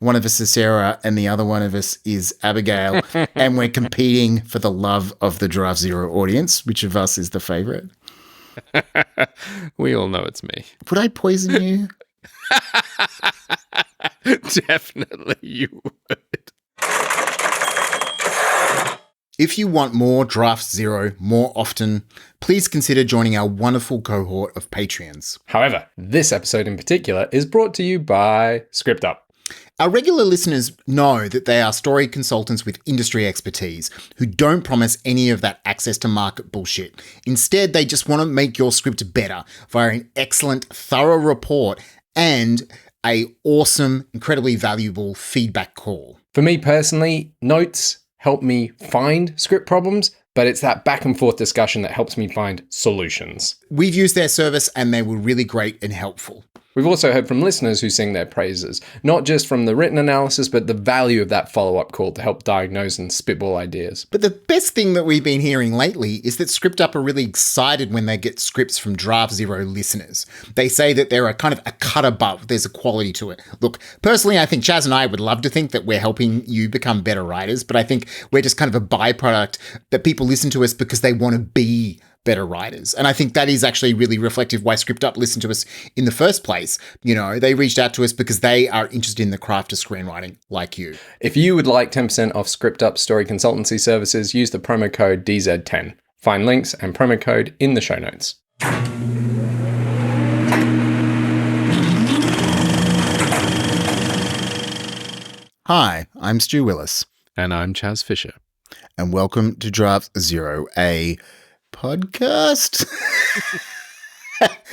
one of us is Sarah and the other one of us is Abigail, and we're competing for the love of the Draft Zero audience. Which of us is the favorite? We all know it's me. Would I poison you? Definitely you would. If you want more Draft Zero more often, please consider joining our wonderful cohort of Patreons. However, this episode in particular is brought to you by ScriptUp. Our regular listeners know that they are story consultants with industry expertise who don't promise any of that access to market bullshit. Instead, they just want to make your script better via an excellent, thorough report and a awesome, incredibly valuable feedback call. For me personally, notes help me find script problems, but it's that back and forth discussion that helps me find solutions. We've used their service and they were really great and helpful. We've also heard from listeners who sing their praises, not just from the written analysis, but the value of that follow-up call to help diagnose and spitball ideas. But the best thing that we've been hearing lately is that ScriptUp are really excited when they get scripts from Draft Zero listeners. They say that they're a kind of a cut above. There's a quality to it. Look, personally, I think Chas and I would love to think that we're helping you become better writers, but I think we're just kind of a byproduct that people listen to us because they want to be better writers. And I think that is actually really reflective why ScriptUp listened to us in the first place. You know, they reached out to us because they are interested in the craft of screenwriting like you. If you would like 10% off ScriptUp story consultancy services, use the promo code DZ10. Find links and promo code in the show notes. Hi, I'm Stu Willis. And I'm Chas Fisher. And welcome to Draft Zero, a podcast.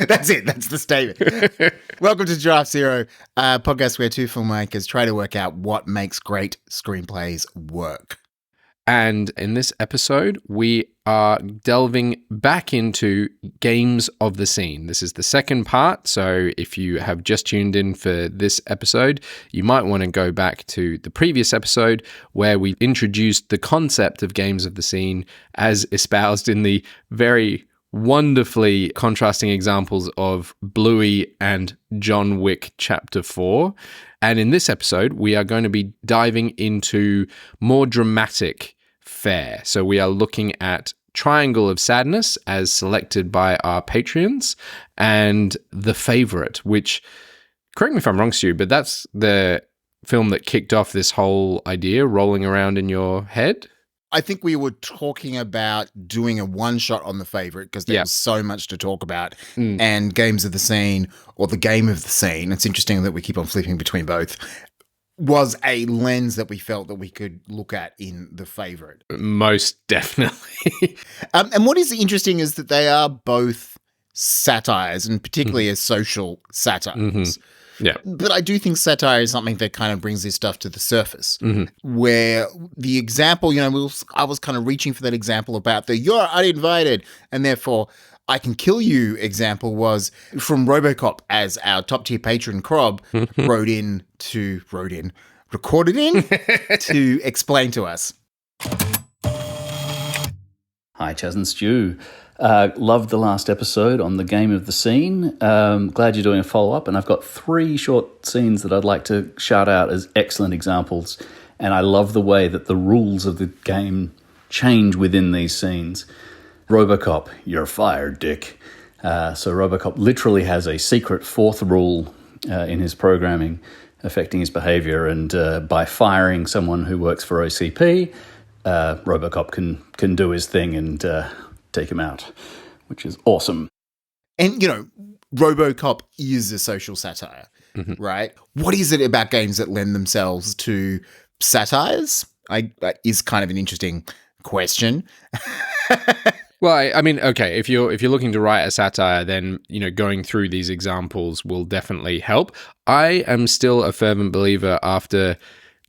That's it. That's the statement. Welcome to Draft Zero, a podcast where two filmmakers try to work out what makes great screenplays work. And in this episode, we are delving back into games of the scene. This is the second part, so if you have just tuned in for this episode, you might want to go back to the previous episode where we introduced the concept of games of the scene as espoused in the very wonderfully contrasting examples of Bluey and John Wick Chapter 4. And in this episode, we are going to be diving into more dramatic fare. So we are looking at Triangle of Sadness as selected by our Patreons and The Favourite, which, correct me if I'm wrong, Stu, but that's the film that kicked off this whole idea rolling around in your head. I think we were talking about doing a one-shot on The Favourite because there was so much to talk about. And Games of the Scene, or The Game of the Scene, it's interesting that we keep on flipping between both, was a lens that we felt that we could look at in The Favourite. Most definitely. And what is interesting is that they are both satires, and particularly as social satires. Yeah. But I do think satire is something that kind of brings this stuff to the surface, where the example, I was kind of reaching for that example about the "you're uninvited and therefore I can kill you" example was from RoboCop, as our top tier patron Crob recorded in to explain to us. Hi, Chas and Stu. Loved the last episode on the Game of the Scene. Glad you're doing a follow-up, and I've got 3 short scenes that I'd like to shout out as excellent examples, and I love the way that the rules of the game change within these scenes. RoboCop, you're fired, Dick. So RoboCop literally has a secret 4th rule in his programming affecting his behavior, and by firing someone who works for OCP, RoboCop can do his thing and take him out, which is awesome. And, RoboCop is a social satire, right? What is it about games that lend themselves to satires? Is kind of an interesting question. Well, I mean, okay, if you're looking to write a satire, then, going through these examples will definitely help. I am still a fervent believer after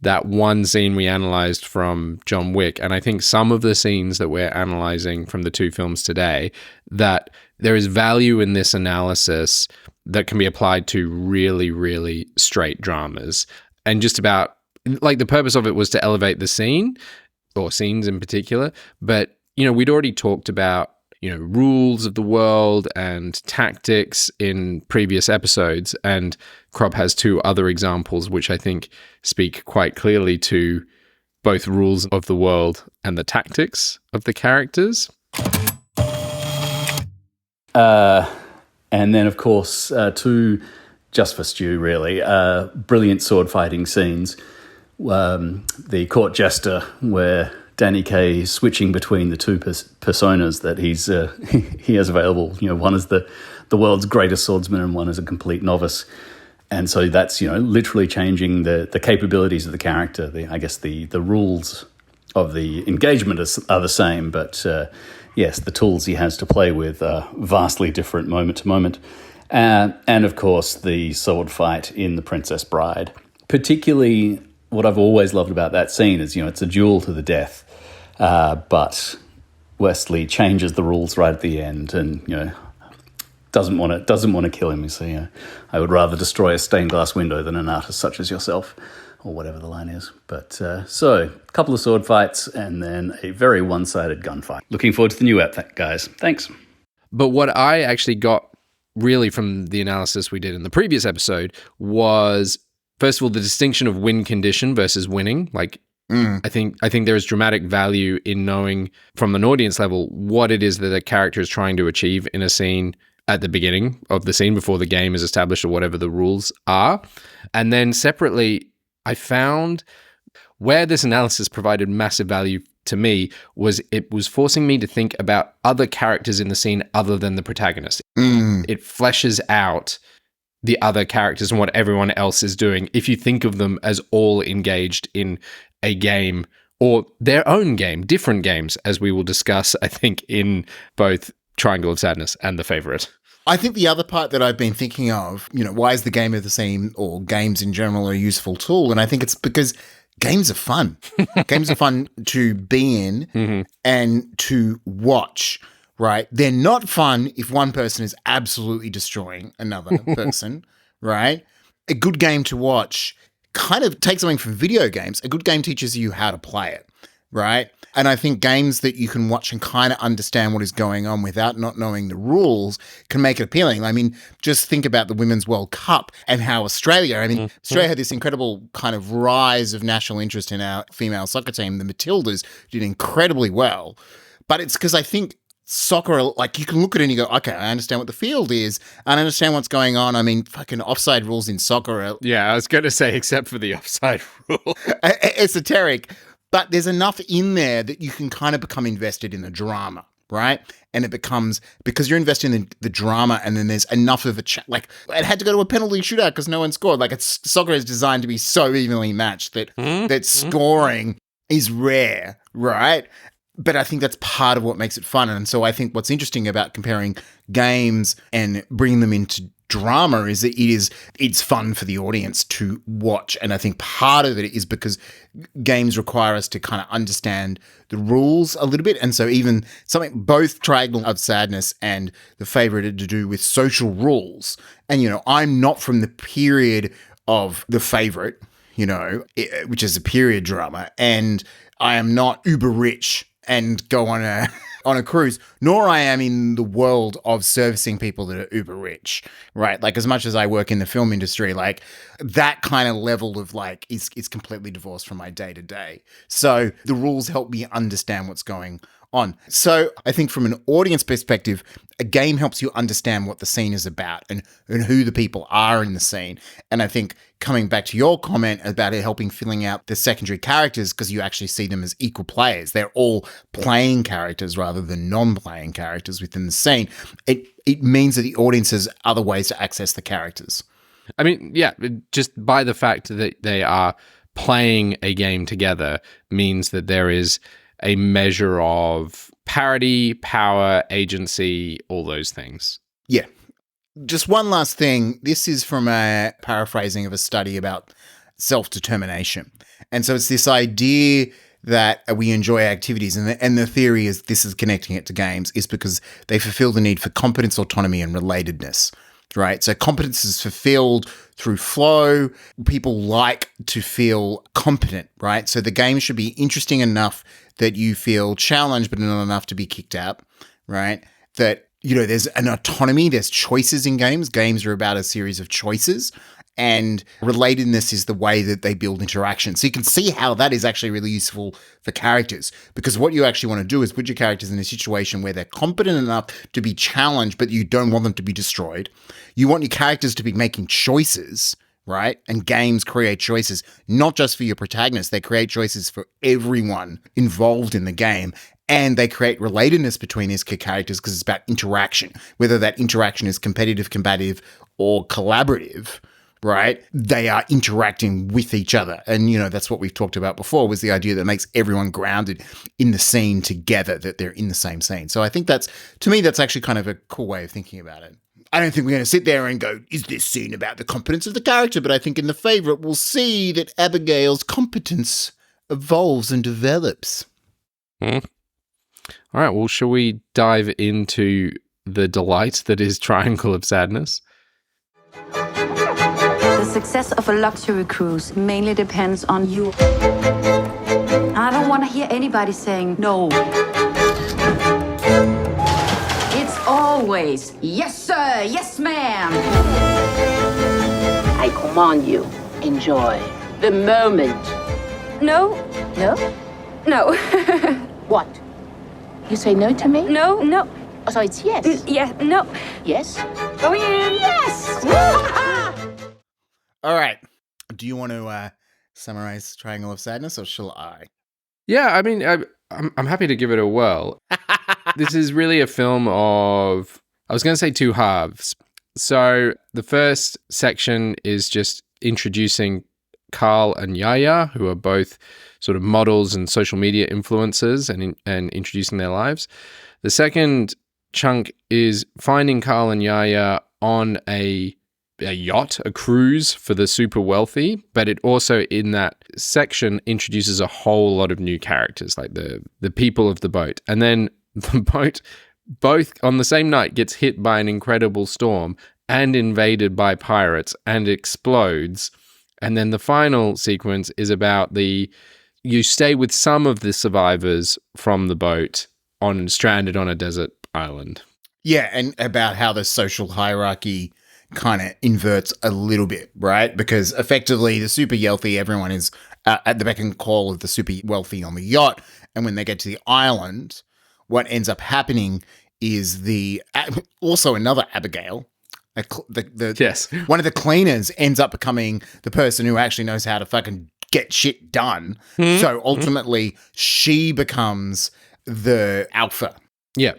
that one scene we analyzed from John Wick, and I think some of the scenes that we're analyzing from the 2 films today, that there is value in this analysis that can be applied to really, really straight dramas. And just about, like, the purpose of it was to elevate the scene, or scenes in particular, but, we'd already talked about, rules of the world and tactics in previous episodes. And Crob has two other examples, which I think speak quite clearly to both rules of the world and the tactics of the characters. And then, of course, two, just for Stu, really, brilliant sword fighting scenes. The court jester, where Danny Kaye is switching between the two personas that he has available. One is the world's greatest swordsman, and one is a complete novice. And so that's literally changing the capabilities of the character. I guess the rules of the engagement are the same, but yes, the tools he has to play with are vastly different moment to moment. And of course, the sword fight in The Princess Bride. Particularly, what I've always loved about that scene is, it's a duel to the death, but Wesley changes the rules right at the end, and doesn't want to kill him. So I would rather destroy a stained glass window than an artist such as yourself, or whatever the line is. But so a couple of sword fights and then a very one-sided gunfight. Looking forward to the new app, guys. Thanks. But what I actually got really from the analysis we did in the previous episode was, first of all, the distinction of win condition versus winning. I think there is dramatic value in knowing from an audience level what it is that a character is trying to achieve in a scene at the beginning of the scene before the game is established or whatever the rules are. And then separately, I found where this analysis provided massive value to me was it was forcing me to think about other characters in the scene other than the protagonist. It fleshes out the other characters and what everyone else is doing if you think of them as all engaged in a game or their own game, different games, as we will discuss, I think, in both Triangle of Sadness and The Favourite. I think the other part that I've been thinking of, why is the game of the scene or games in general a useful tool? And I think it's because games are fun. Games are fun to be in and to watch, right? They're not fun if one person is absolutely destroying another person, right? A good game to watch kind of takes something from video games. A good game teaches you how to play it, right? And I think games that you can watch and kind of understand what is going on without not knowing the rules can make it appealing. I mean, just think about the Women's World Cup and how Australia had this incredible kind of rise of national interest in our female soccer team. The Matildas did incredibly well. But it's because I think soccer, you can look at it and you go, okay, I understand what the field is. I understand what's going on. I mean, fucking offside rules in soccer are... Yeah, I was going to say, except for the offside rule. Esoteric. But there's enough in there that you can kind of become invested in the drama, right? And it becomes, because you're invested in the drama and then there's enough of a chat. It had to go to a penalty shootout because no one scored. Soccer is designed to be so evenly matched that scoring is rare, right? But I think that's part of what makes it fun. And so I think what's interesting about comparing games and bringing them into drama is that it's fun for the audience to watch. And I think part of it is because games require us to kind of understand the rules a little bit. And so even both Triangle of Sadness and The Favourite are to do with social rules. And, I'm not from the period of The Favourite, which is a period drama. And I am not uber rich and go on a cruise, nor I am in the world of servicing people that are uber rich, right? As much as I work in the film industry, that kind of level of is completely divorced from my day to day. So the rules help me understand what's going on. So I think from an audience perspective, a game helps you understand what the scene is about and who the people are in the scene. And I think coming back to your comment about it helping filling out the secondary characters, because you actually see them as equal players. They're all playing characters rather than non-playing characters within the scene. It means that the audience has other ways to access the characters. I mean, yeah, just by the fact that they are playing a game together means that there is a measure of parity, power, agency, all those things. Yeah. Just one last thing. This is from a paraphrasing of a study about self-determination. And so it's this idea that we enjoy activities. And the theory is, this is connecting it to games, is because they fulfill the need for competence, autonomy, and relatedness, right? So competence is fulfilled through flow. People like to feel competent, right? So the game should be interesting enough that you feel challenged, but not enough to be kicked out, right? that, there's an autonomy, there's choices in games. Games are about a series of choices. And relatedness is the way that they build interaction. So you can see how that is actually really useful for characters, because what you actually want to do is put your characters in a situation where they're competent enough to be challenged, but you don't want them to be destroyed. You want your characters to be making choices, right? And games create choices, not just for your protagonist. They create choices for everyone involved in the game. And they create relatedness between these characters because it's about interaction, whether that interaction is competitive, combative, or collaborative. Right? They are interacting with each other. And, that's what we've talked about before, was the idea that makes everyone grounded in the scene together, that they're in the same scene. So I think that's actually kind of a cool way of thinking about it. I don't think we're going to sit there and go, is this scene about the competence of the character? But I think in the favourite, we'll see that Abigail's competence evolves and develops. All right. Well, shall we dive into the delight that is Triangle of Sadness? The success of a luxury cruise mainly depends on you. I don't want to hear anybody saying no. It's always, yes, sir, yes, ma'am. I command you, enjoy the moment. No, No? no, What? You say no to me? no. Oh, so it's yes. Yeah, no. Yes? Go in. Yes! All right. Do you want to summarize Triangle of Sadness, or shall I? Yeah, I mean, I'm happy to give it a whirl. This is really a film of, I was going to say two halves. So the first section is just introducing Carl and Yaya, who are both sort of models and social media influencers, and introducing their lives. The second chunk is finding Carl and Yaya on a yacht, a cruise for the super wealthy, but it also in that section introduces a whole lot of new characters, like the people of the boat. And then the boat, both on the same night, gets hit by an incredible storm and invaded by pirates and explodes. And then the final sequence is about you stay with some of the survivors from the boat stranded on a desert island. Yeah, and about how the social hierarchy kind of inverts a little bit, right? Because effectively the super wealthy, everyone is at the beck and call of the super wealthy on the yacht. And when they get to the island, what ends up happening is also another Abigail, Yes. one of the cleaners ends up becoming the person who actually knows how to fucking get shit done. So ultimately she becomes the alpha. Yeah.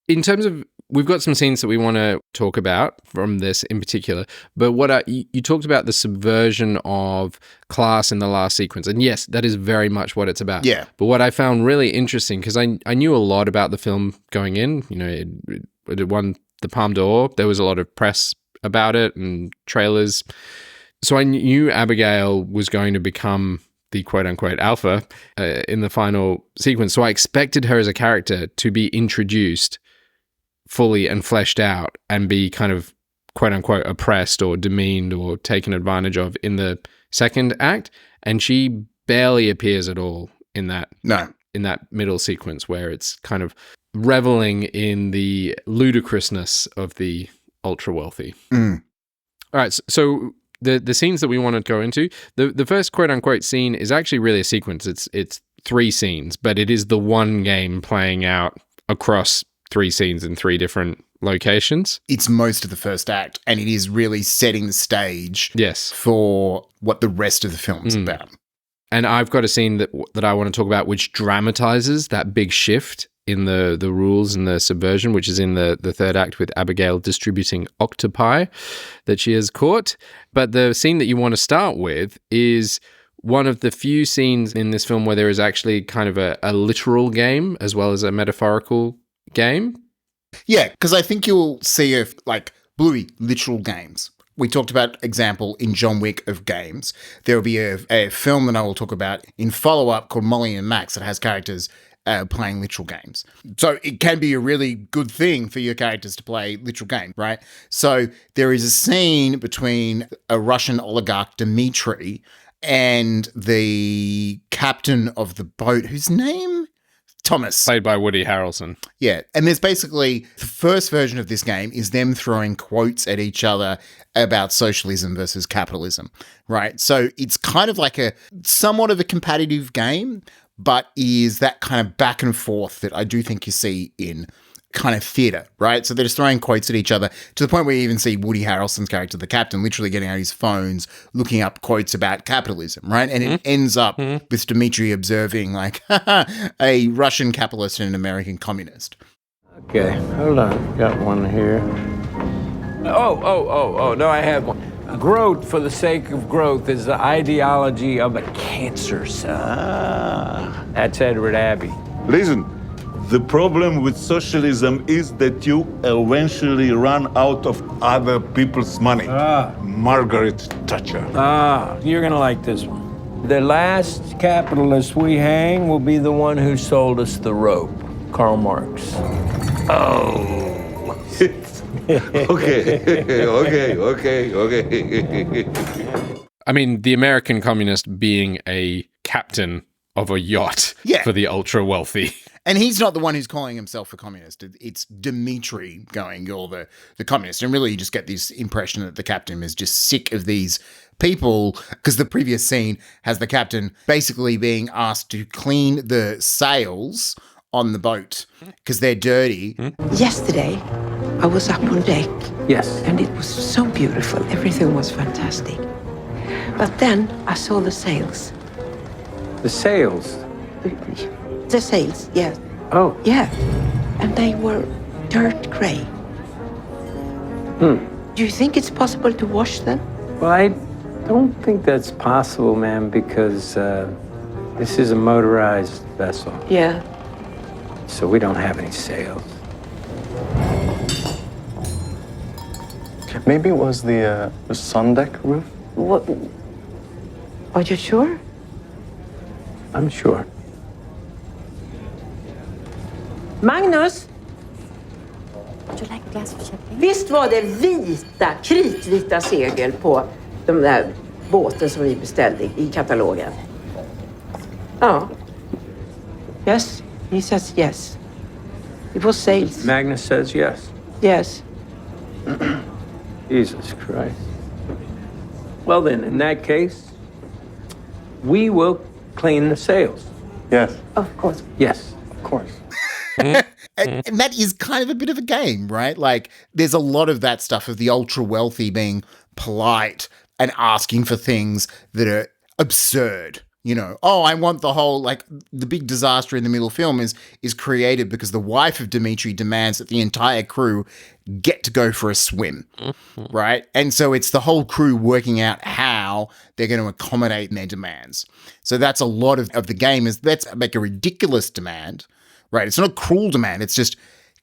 In terms of, we've got some scenes that we want to talk about from this in particular, but you talked about the subversion of class in the last sequence. And yes, that is very much what it's about. Yeah. But what I found really interesting, because I knew a lot about the film going in, it won the Palme d'Or. There was a lot of press about it and trailers. So I knew Abigail was going to become the quote-unquote alpha in the final sequence. So I expected her as a character to be introduced fully and fleshed out and be kind of quote-unquote oppressed or demeaned or taken advantage of in the second act. And she barely appears at all in that middle sequence, where it's kind of reveling in the ludicrousness of the ultra-wealthy. All right, so the scenes that we want to go into, the first quote-unquote scene is actually really a sequence. It's 3 scenes, but it is the one game playing out across 3 scenes in 3 different locations. It's most of the first act, and it is really setting the stage Yes. for what the rest of the film is about. And I've got a scene that I want to talk about, which dramatizes that big shift in the rules and the subversion, which is in the third act with Abigail distributing octopi that she has caught. But the scene that you want to start with is one of the few scenes in this film where there is actually kind of a literal game as well as a metaphorical game. Yeah, because I think you'll see Bluey, literal games. We talked about example in John Wick of games. There will be a film that I will talk about in follow-up called Molly and Max that has characters playing literal games. So it can be a really good thing for your characters to play literal game, right? So there is a scene between a Russian oligarch, Dmitry, and the captain of the boat, whose name Thomas. Played by Woody Harrelson. Yeah. And there's basically the first version of this game is them throwing quotes at each other about socialism versus capitalism, right? So it's kind of like a somewhat of a competitive game, but is that kind of back and forth that I do think you see in kind of theatre, right? So they're just throwing quotes at each other to the point where you even see Woody Harrelson's character, the captain, literally getting out his phones, looking up quotes about capitalism, right? And it ends up with Dmitri observing like a Russian capitalist and an American communist. Okay, hold on. Got one here. Oh, no, I have one. Growth for the sake of growth is the ideology of a cancer cell. That's Edward Abbey. Listen, the problem with socialism is that you eventually run out of other people's money. Margaret Thatcher. You're gonna like this one. The last capitalist we hang will be the one who sold us the rope, Karl Marx. Oh. Okay. I mean, the American communist being a captain of a yacht for the ultra wealthy. And he's not the one who's calling himself a communist. It's Dmitri going, you're the communist. And really you just get this impression that the captain is just sick of these people, because the previous scene has the captain basically being asked to clean the sails on the boat because they're dirty. Yesterday, I was up on deck. Yes. And it was so beautiful. Everything was fantastic. But then I saw the sails. The sails? The sails, yeah. Oh. Yeah. And they were dirt gray. Do you think it's possible to wash them? Well, I don't think that's possible, ma'am, because this is a motorized vessel. Yeah. So we don't have any sails. Maybe it was the sun deck roof? What? Are you sure? I'm sure. Magnus? Would you like a glass of champagne? Visst var det vita, kritvita segel på den där båten som vi beställde i katalogen? Ja. Yes, he says yes. It was sails. Magnus says yes. Yes. Jesus Christ. Well then, in that case, we will clean the sails. Yes. Of course. Yes. Of course. And that is kind of a bit of a game, right? Like, there's a lot of that stuff of the ultra wealthy being polite and asking for things that are absurd. You know, oh, I want the whole, like, the big disaster in the middle film is created because the wife of Dmitri demands that the entire crew get to go for a swim, right? And so it's the whole crew working out how they're going to accommodate their demands. So that's a lot of the game is let's make a ridiculous demand, right? It's not a cruel demand. It's just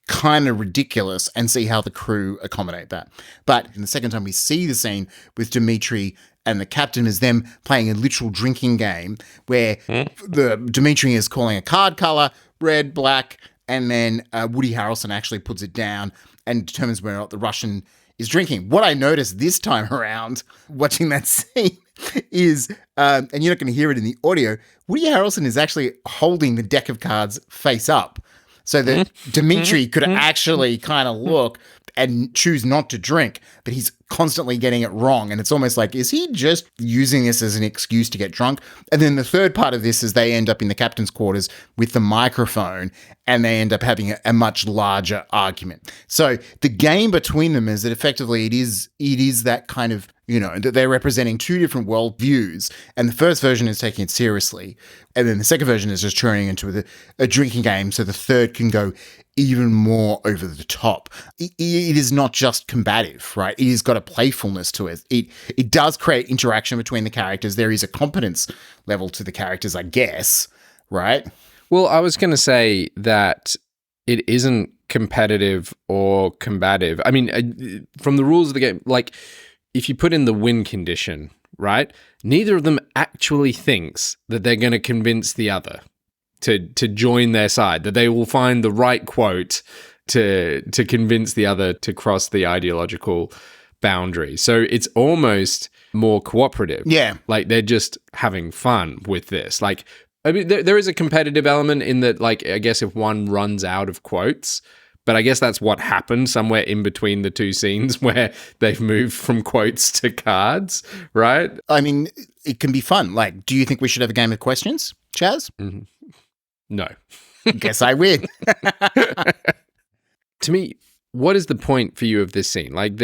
kind of ridiculous and see how the crew accommodate that. But in the second time we see the scene with Dmitri and the captain is them playing a literal drinking game where the Dmitri is calling a card color, red, black, and then Woody Harrelson actually puts it down and determines whether or not the Russian is drinking. What I noticed this time around watching that scene is, and you're not going to hear it in the audio, Woody Harrelson is actually holding the deck of cards face up so that Dmitri could actually kind of look and choose not to drink, but he's constantly getting it wrong. And it's almost like, is he just using this as an excuse to get drunk? And then the third part of this is they end up in the captain's quarters with the microphone and they end up having a much larger argument. So the game between them is that effectively it is that kind of, you know, that they're representing two different world views. And the first version is taking it seriously. And then the second version is just turning into a drinking game. So the third can go even more over the top. It is not just combative, right? It has got a playfulness to it. It does create interaction between the characters. There is a competence level to the characters, I guess, right? Well, I was going to say that it isn't competitive or combative. I mean, from the rules of the game, like if you put in the win condition, right? Neither of them actually thinks that they're going to convince the other to join their side, that they will find the right quote to convince the other to cross the ideological boundary. So it's almost more cooperative. Yeah. Like they're just having fun with this. Like I mean, there is a competitive element in that, like, I guess if one runs out of quotes, but I guess that's what happened somewhere in between the two scenes where they've moved from quotes to cards, right? I mean, it can be fun. Like, do you think we should have a game of questions, Chas? Mm-hmm. No. Guess I win. To me, what is the point for you of this scene? Like,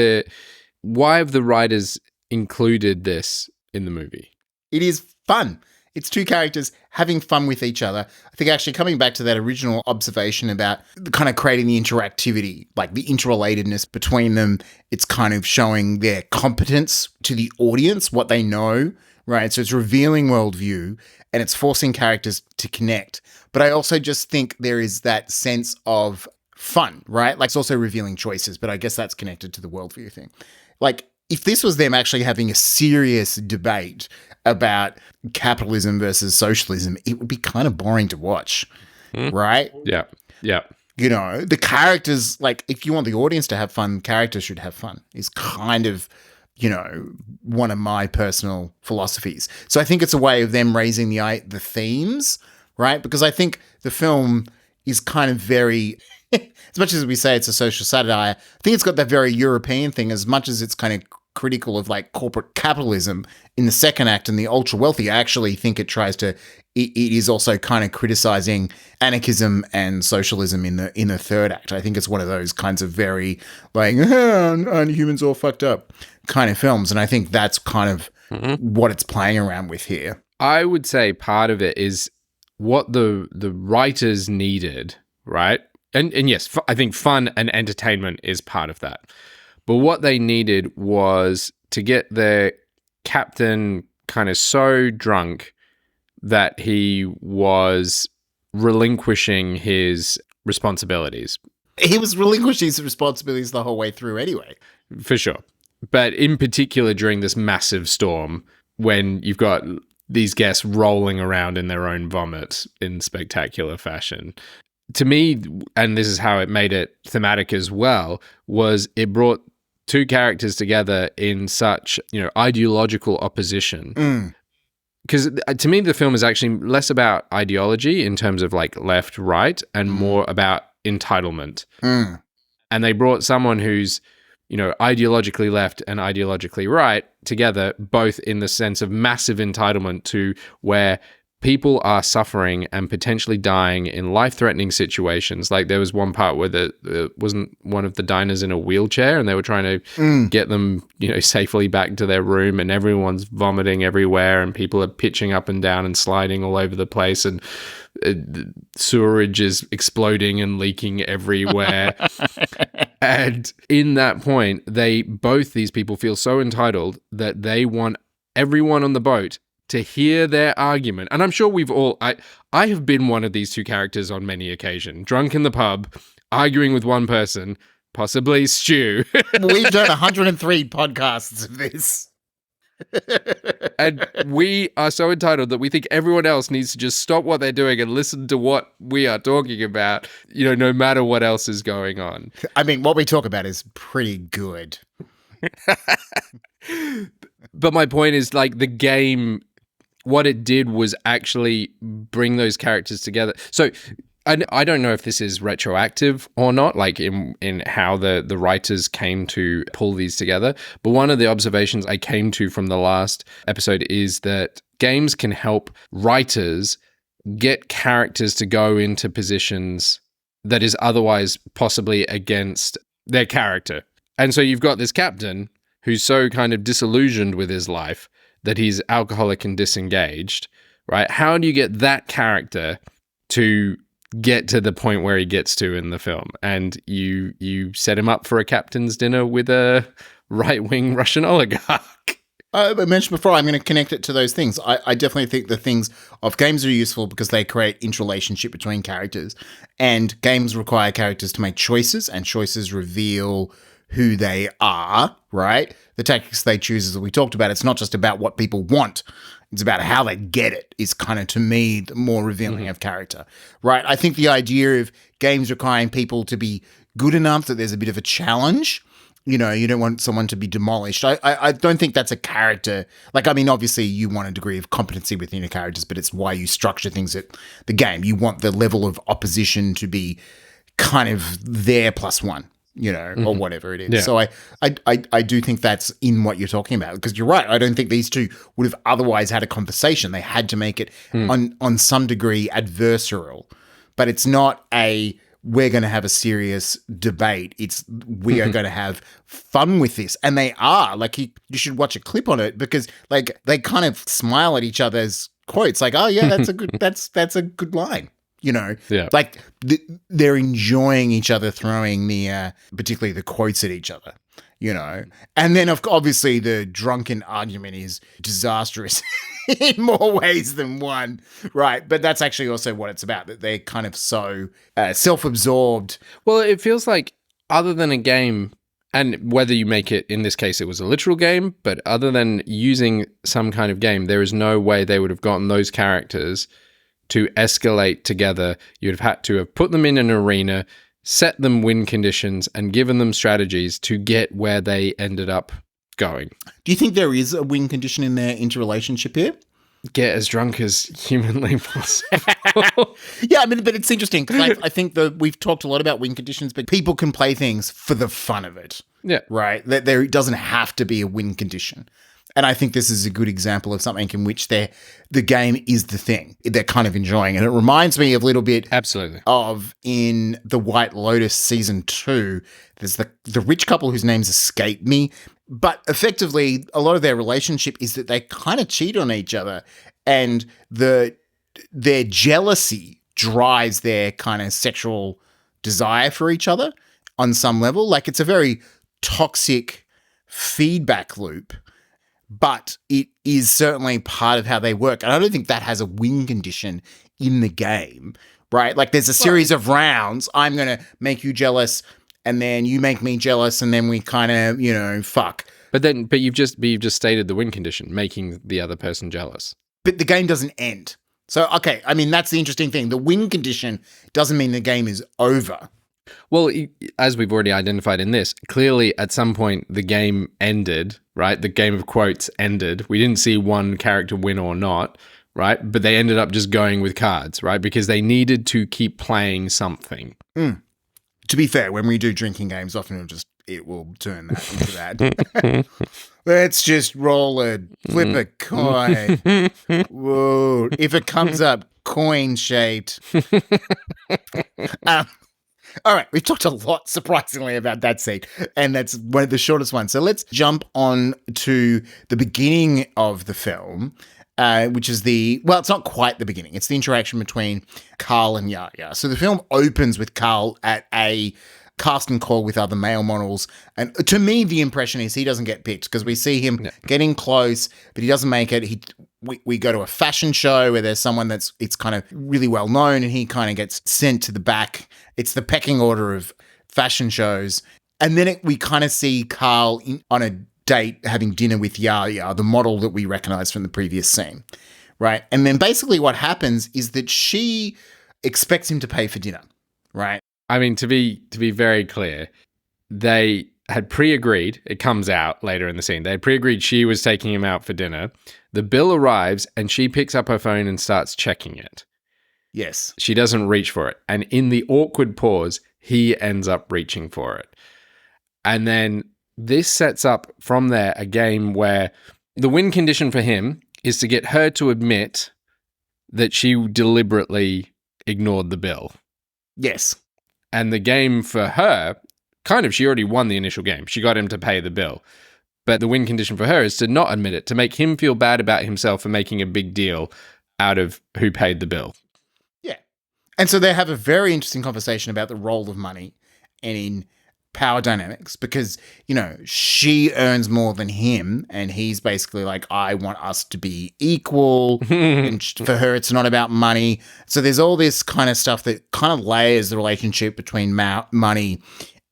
why have the writers included this in the movie? It is fun. It's two characters having fun with each other. I think actually coming back to that original observation about kind of creating the interactivity, like the interrelatedness between them, it's kind of showing their competence to the audience, what they know, right? So it's revealing worldview and it's forcing characters to connect. But I also just think there is that sense of fun, right? Like it's also revealing choices, but I guess that's connected to the worldview thing. Like if this was them actually having a serious debate about capitalism versus socialism, it would be kind of boring to watch, right? Yeah, yeah. You know, the characters, like, if you want the audience to have fun, characters should have fun, is kind of, you know, one of my personal philosophies. So I think it's a way of them raising the themes, right? Because I think the film is kind of very, as much as we say it's a social satire, I think it's got that very European thing, as much as it's kind of critical of like corporate capitalism in the second act and the ultra wealthy. I actually think it is also kind of criticizing anarchism and socialism in the third act. I think it's one of those kinds of very like humans all fucked up kind of films, and I think that's kind of what it's playing around with here. I would say part of it is what the writers needed, right? And yes, I think fun and entertainment is part of that. But what they needed was to get their captain kind of so drunk that he was relinquishing his responsibilities. He was relinquishing his responsibilities the whole way through anyway. For sure. But in particular during this massive storm, when you've got these guests rolling around in their own vomit in spectacular fashion. To me, and this is how it made it thematic as well, was it brought two characters together in such, you know, ideological opposition. Because to me, the film is actually less about ideology in terms of like left, right, and more about entitlement. And they brought someone who's, you know, ideologically left and ideologically right together, both in the sense of massive entitlement to where people are suffering and potentially dying in life-threatening situations. Like there was one part where wasn't one of the diners in a wheelchair and they were trying to get them, you know, safely back to their room, and everyone's vomiting everywhere and people are pitching up and down and sliding all over the place, and sewerage is exploding and leaking everywhere. And in that point, these people feel so entitled that they want everyone on the boat to hear their argument. And I'm sure we've all, I have been one of these two characters on many occasions, drunk in the pub, arguing with one person, possibly Stu. We've done 103 podcasts of this. And we are so entitled that we think everyone else needs to just stop what they're doing and listen to what we are talking about, you know, no matter what else is going on. I mean, what we talk about is pretty good. But my point is, like, the game, what it did was actually bring those characters together. So I don't know if this is retroactive or not, like in how the writers came to pull these together. But one of the observations I came to from the last episode is that games can help writers get characters to go into positions that is otherwise possibly against their character. And so you've got this captain who's so kind of disillusioned with his life that he's alcoholic and disengaged, right? How do you get that character to get to the point where he gets to in the film? And you set him up for a captain's dinner with a right-wing Russian oligarch. I mentioned before, I'm going to connect it to those things. I definitely think the things of games are useful because they create interrelationship between characters, and games require characters to make choices, and choices reveal who they are, right? The tactics they choose, as we talked about, it's not just about what people want. It's about how they get it is kind of, to me, the more revealing of character, right? I think the idea of games requiring people to be good enough that there's a bit of a challenge You know, you don't want someone to be demolished. I don't think that's a character. Like, I mean, obviously you want a degree of competency within your characters, but it's why you structure things at the game. You want the level of opposition to be kind of there +1, you know, or whatever it is. Yeah. So I do think that's in what you're talking about, because you're right. I don't think these two would have otherwise had a conversation. They had to make it on some degree adversarial, but it's not we're going to have a serious debate. It's we are going to have fun with this. And they are. Like, you should watch a clip on it, because like they kind of smile at each other's quotes. Like, oh yeah, that's a good that's a good line. You know, like they're enjoying each other throwing the particularly the quotes at each other. You know, and then obviously the drunken argument is disastrous in more ways than one, right? But that's actually also what it's about, that they're kind of so self-absorbed. Well, it feels like, other than a game, and whether you make it, in this case, it was a literal game, but other than using some kind of game, there is no way they would have gotten those characters to escalate together. You'd have had to have put them in an arena, set them win conditions, and given them strategies to get where they ended up going. Do you think there is a win condition in their interrelationship here? Get as drunk as humanly possible. Yeah, I mean, but it's interesting, because I think we've talked a lot about win conditions, but people can play things for the fun of it. Yeah. Right? There doesn't have to be a win condition. And I think this is a good example of something in which the game is the thing. They're kind of enjoying it. It reminds me a little bit absolutely of in The White Lotus season 2, there's the rich couple whose names escape me. But effectively, a lot of their relationship is that they kind of cheat on each other, and their jealousy drives their kind of sexual desire for each other on some level. Like, it's a very toxic feedback loop, but it is certainly part of how they work. And I don't think that has a win condition in the game, right? Like, there's a series of rounds. I'm going to make you jealous, and then you make me jealous, and then we kind of, you know, fuck. But you've just stated the win condition, making the other person jealous. But the game doesn't end. So, okay, I mean, that's the interesting thing. The win condition doesn't mean the game is over. Well, as we've already identified in this, clearly at some point the game ended, right? The game of quotes ended. We didn't see one character win or not, right? But they ended up just going with cards, right? Because they needed to keep playing something. To be fair, when we do drinking games, often it will turn that into that. Let's just roll a flip a coin. Whoa. If it comes up coin-shaped. All right, we've talked a lot, surprisingly, about that scene, and that's one of the shortest ones. So let's jump on to the beginning of the film, which is it's not quite the beginning. It's the interaction between Carl and Yaya. So the film opens with Carl at a casting call with other male models, and to me, the impression is he doesn't get picked, because we see him getting close, but he doesn't make it. We go to a fashion show where there's someone it's kind of really well known, and he kind of gets sent to the back. It's the pecking order of fashion shows. And then we kind of see Carl on a date having dinner with Yaya, the model that we recognize from the previous scene, right? And then basically what happens is that she expects him to pay for dinner, right? I mean, to be very clear, they had pre-agreed, it comes out later in the scene, they had pre-agreed she was taking him out for dinner. The bill arrives and she picks up her phone and starts checking it. Yes. She doesn't reach for it. And in the awkward pause, he ends up reaching for it. And then this sets up from there a game where the win condition for him is to get her to admit that she deliberately ignored the bill. Yes. And the game for her, she already won the initial game. She got him to pay the bill. But the win condition for her is to not admit it, to make him feel bad about himself for making a big deal out of who paid the bill. Yeah. And so they have a very interesting conversation about the role of money and in power dynamics, because, you know, she earns more than him, and he's basically like, I want us to be equal. And for her, it's not about money. So there's all this kind of stuff that kind of layers the relationship between money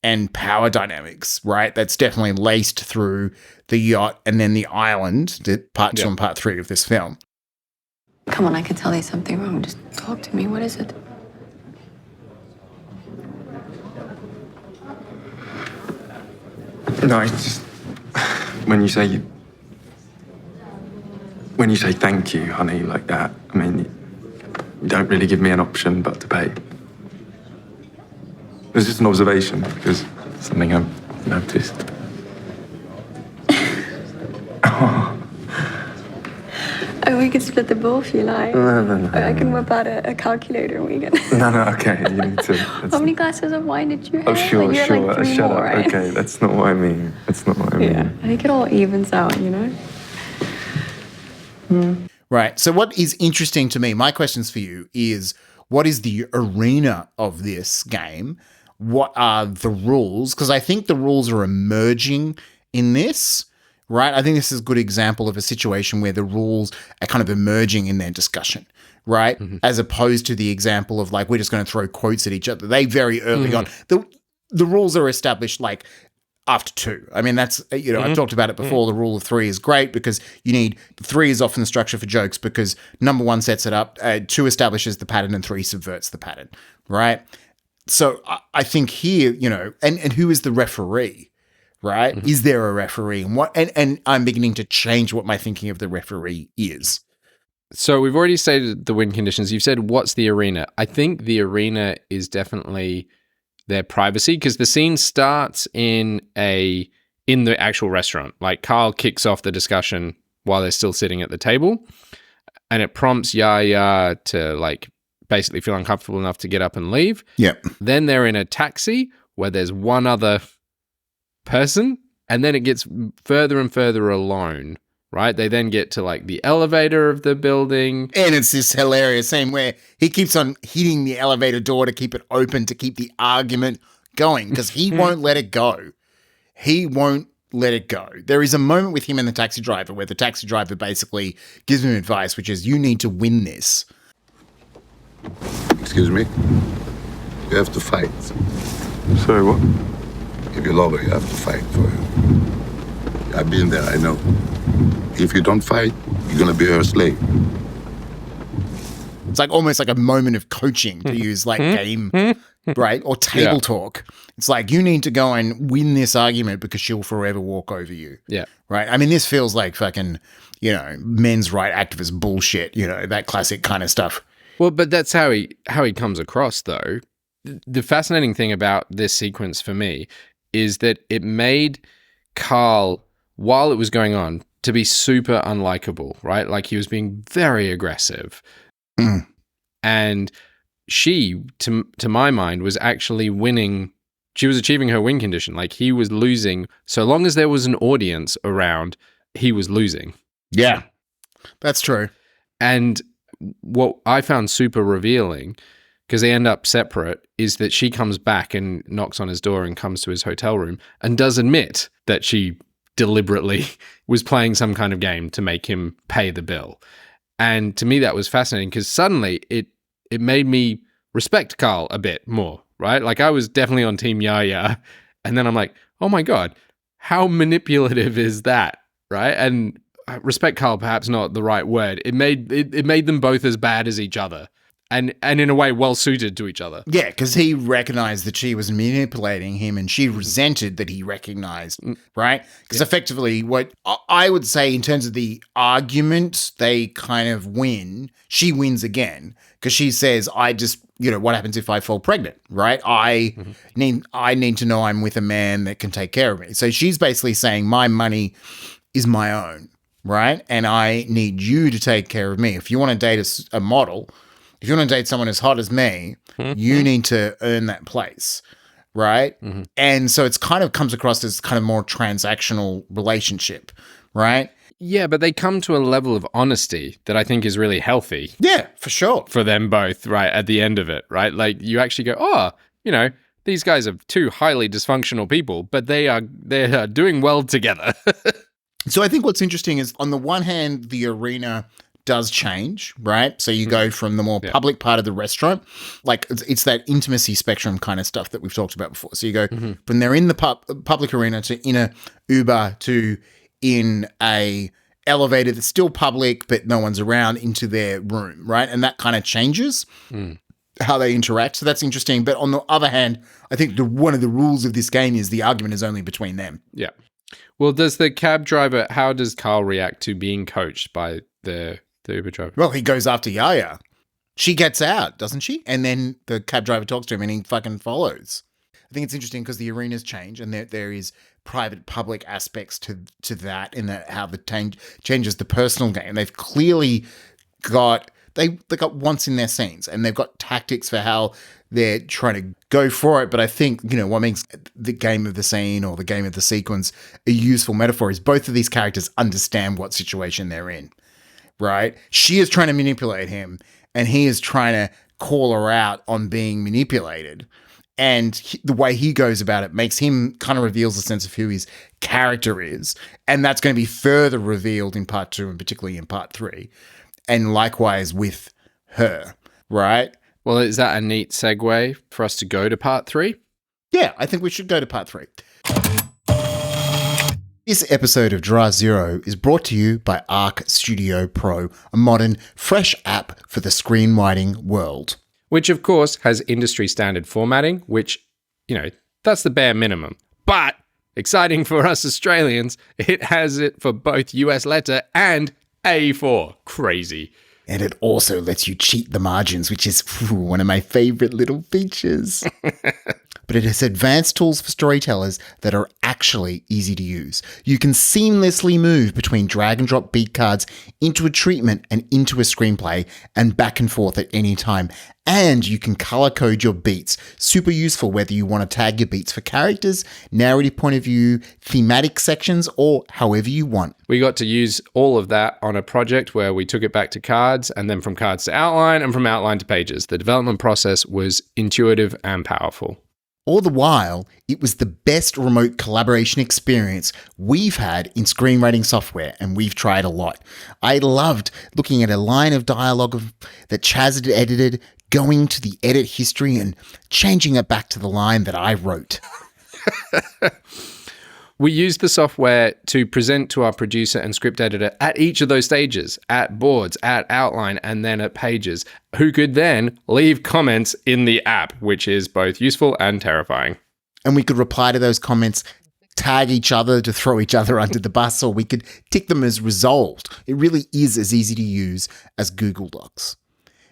and power dynamics, right? That's definitely laced through the yacht and then the island, the part 2 and part 3 of this film. Come on, I can tell there's something wrong. Just talk to me. What is it? No, it's just when you say thank you, honey, like that. I mean, you don't really give me an option but to pay. It was just an observation because something I've noticed. Oh, we could split the bill if you like. No. I can whip out a calculator and we can. No, okay, you need to. How many glasses of wine did you have? Oh, sure. Like, you had like 3 Shut more, up. right? Okay, that's not what I mean. Yeah, I think it all evens out, you know? Right. So what is interesting to me, my questions for you is, what is the arena of this game? What are the rules? Because I think the rules are emerging in this, right? I think this is a good example of a situation where the rules are kind of emerging in their discussion, right? As opposed to the example of like, we're just going to throw quotes at each other. They very early on, the rules are established like after 2. I mean, that's, I've talked about it before. The rule of 3 is great because 3 is often the structure for jokes because number 1 sets it up, 2 establishes the pattern, and 3 subverts the pattern, right? So I think here, and who is the referee, right? Is there a referee? And I'm beginning to change what my thinking of the referee is. So we've already stated the win conditions. You've said, what's the arena? I think the arena is definitely their privacy, because the scene starts in the actual restaurant. Like, Carl kicks off the discussion while they're still sitting at the table, and it prompts Yaya to like basically feel uncomfortable enough to get up and leave. Yep. Then they're in a taxi where there's one other person, and then it gets further and further alone. Right? They then get to like the elevator of the building. And it's this hilarious scene where he keeps on hitting the elevator door to keep it open, to keep the argument going, because he won't let it go. He won't let it go. There is a moment with him and the taxi driver where the taxi driver basically gives him advice, which is, you need to win this. Excuse me? You have to fight. Sorry, what? If you love her, you have to fight for her. I've been there, I know. If you don't fight, you're going to be her slave. It's like almost like a moment of coaching, to use like game, right? Or table talk. It's like, you need to go and win this argument because she'll forever walk over you. Yeah. Right? I mean, this feels like fucking, men's right activist bullshit, that classic kind of stuff. Well, but that's how he comes across, though. The fascinating thing about this sequence for me is that it made Carl, while it was going on, to be super unlikable, right? Like, he was being very aggressive. And she, to my mind, was actually winning. She was achieving her win condition. Like, he was losing. So long as there was an audience around, he was losing. Yeah, that's true. And what I found super revealing, because they end up separate, is that she comes back and knocks on his door and comes to his hotel room and does admit that she deliberately was playing some kind of game to make him pay the bill. And to me, that was fascinating, because suddenly it made me respect Carl a bit more, right? Like, I was definitely on Team Yaya, and then I'm like, oh my God, how manipulative is that, right? And respect Carl, perhaps not the right word. It made them both as bad as each other. And in a way, well suited to each other. Yeah, because he recognized that she was manipulating him, and she resented that he recognized, right? Because effectively, what I would say in terms of the argument, they kind of win. She wins again because she says, "I just, what happens if I fall pregnant, right? I need to know I'm with a man that can take care of me." So she's basically saying, my money is my own, right? And I need you to take care of me. If you want to date a model, if you want to date someone as hot as me, you need to earn that place, right? And so it's kind of comes across as kind of more transactional relationship, right? Yeah, but they come to a level of honesty that I think is really healthy. Yeah, for sure. For them both, right, at the end of it, right? Like, you actually go, oh, these guys are 2 highly dysfunctional people, but they are doing well together. So I think what's interesting is, on the one hand, the arena does change, right? So you go from the more public part of the restaurant, like it's that intimacy spectrum kind of stuff that we've talked about before. So you go from they're in the public arena to in a Uber to in a elevator that's still public but no one's around, into their room, right? And that kind of changes. how they interact. So that's interesting. But on the other hand, I think one of the rules of this game is the argument is only between them. Yeah. Well, does the cab driver, how does Carl react to being coached by the Uber driver? Well, he goes after Yaya. She gets out, doesn't she? And then the cab driver talks to him and he fucking follows. I think it's interesting because the arenas change and there is private public aspects to that in that how the changes the personal game. They've clearly got they got wants in their scenes and they've got tactics for how they're trying to go for it. But I think, what makes the game of the scene or the game of the sequence a useful metaphor is both of these characters understand what situation they're in, right? She is trying to manipulate him and he is trying to call her out on being manipulated. And the way he goes about it makes him kind of reveals a sense of who his character is. And that's going to be further revealed in part 2 and particularly in part 3. And likewise with her, right? Well, is that a neat segue for us to go to part 3? Yeah, I think we should go to part 3. This episode of Drive Zero is brought to you by Arc Studio Pro, a modern, fresh app for the screenwriting world. Which, of course, has industry standard formatting, which, that's the bare minimum. But, exciting for us Australians, it has it for both US letter and A4. Crazy. And it also lets you cheat the margins, which is one of my favorite little features. But it has advanced tools for storytellers that are actually easy to use. You can seamlessly move between drag and drop beat cards into a treatment and into a screenplay and back and forth at any time. And you can color code your beats. Super useful whether you want to tag your beats for characters, narrative point of view, thematic sections, or however you want. We got to use all of that on a project where we took it back to cards and then from cards to outline and from outline to pages. The development process was intuitive and powerful. All the while, it was the best remote collaboration experience we've had in screenwriting software, and we've tried a lot. I loved looking at a line of dialogue that Chas had edited, going to the edit history and changing it back to the line that I wrote. We used the software to present to our producer and script editor at each of those stages, at boards, at outline, and then at pages, who could then leave comments in the app, which is both useful and terrifying. And we could reply to those comments, tag each other to throw each other under the bus, or we could tick them as resolved. It really is as easy to use as Google Docs.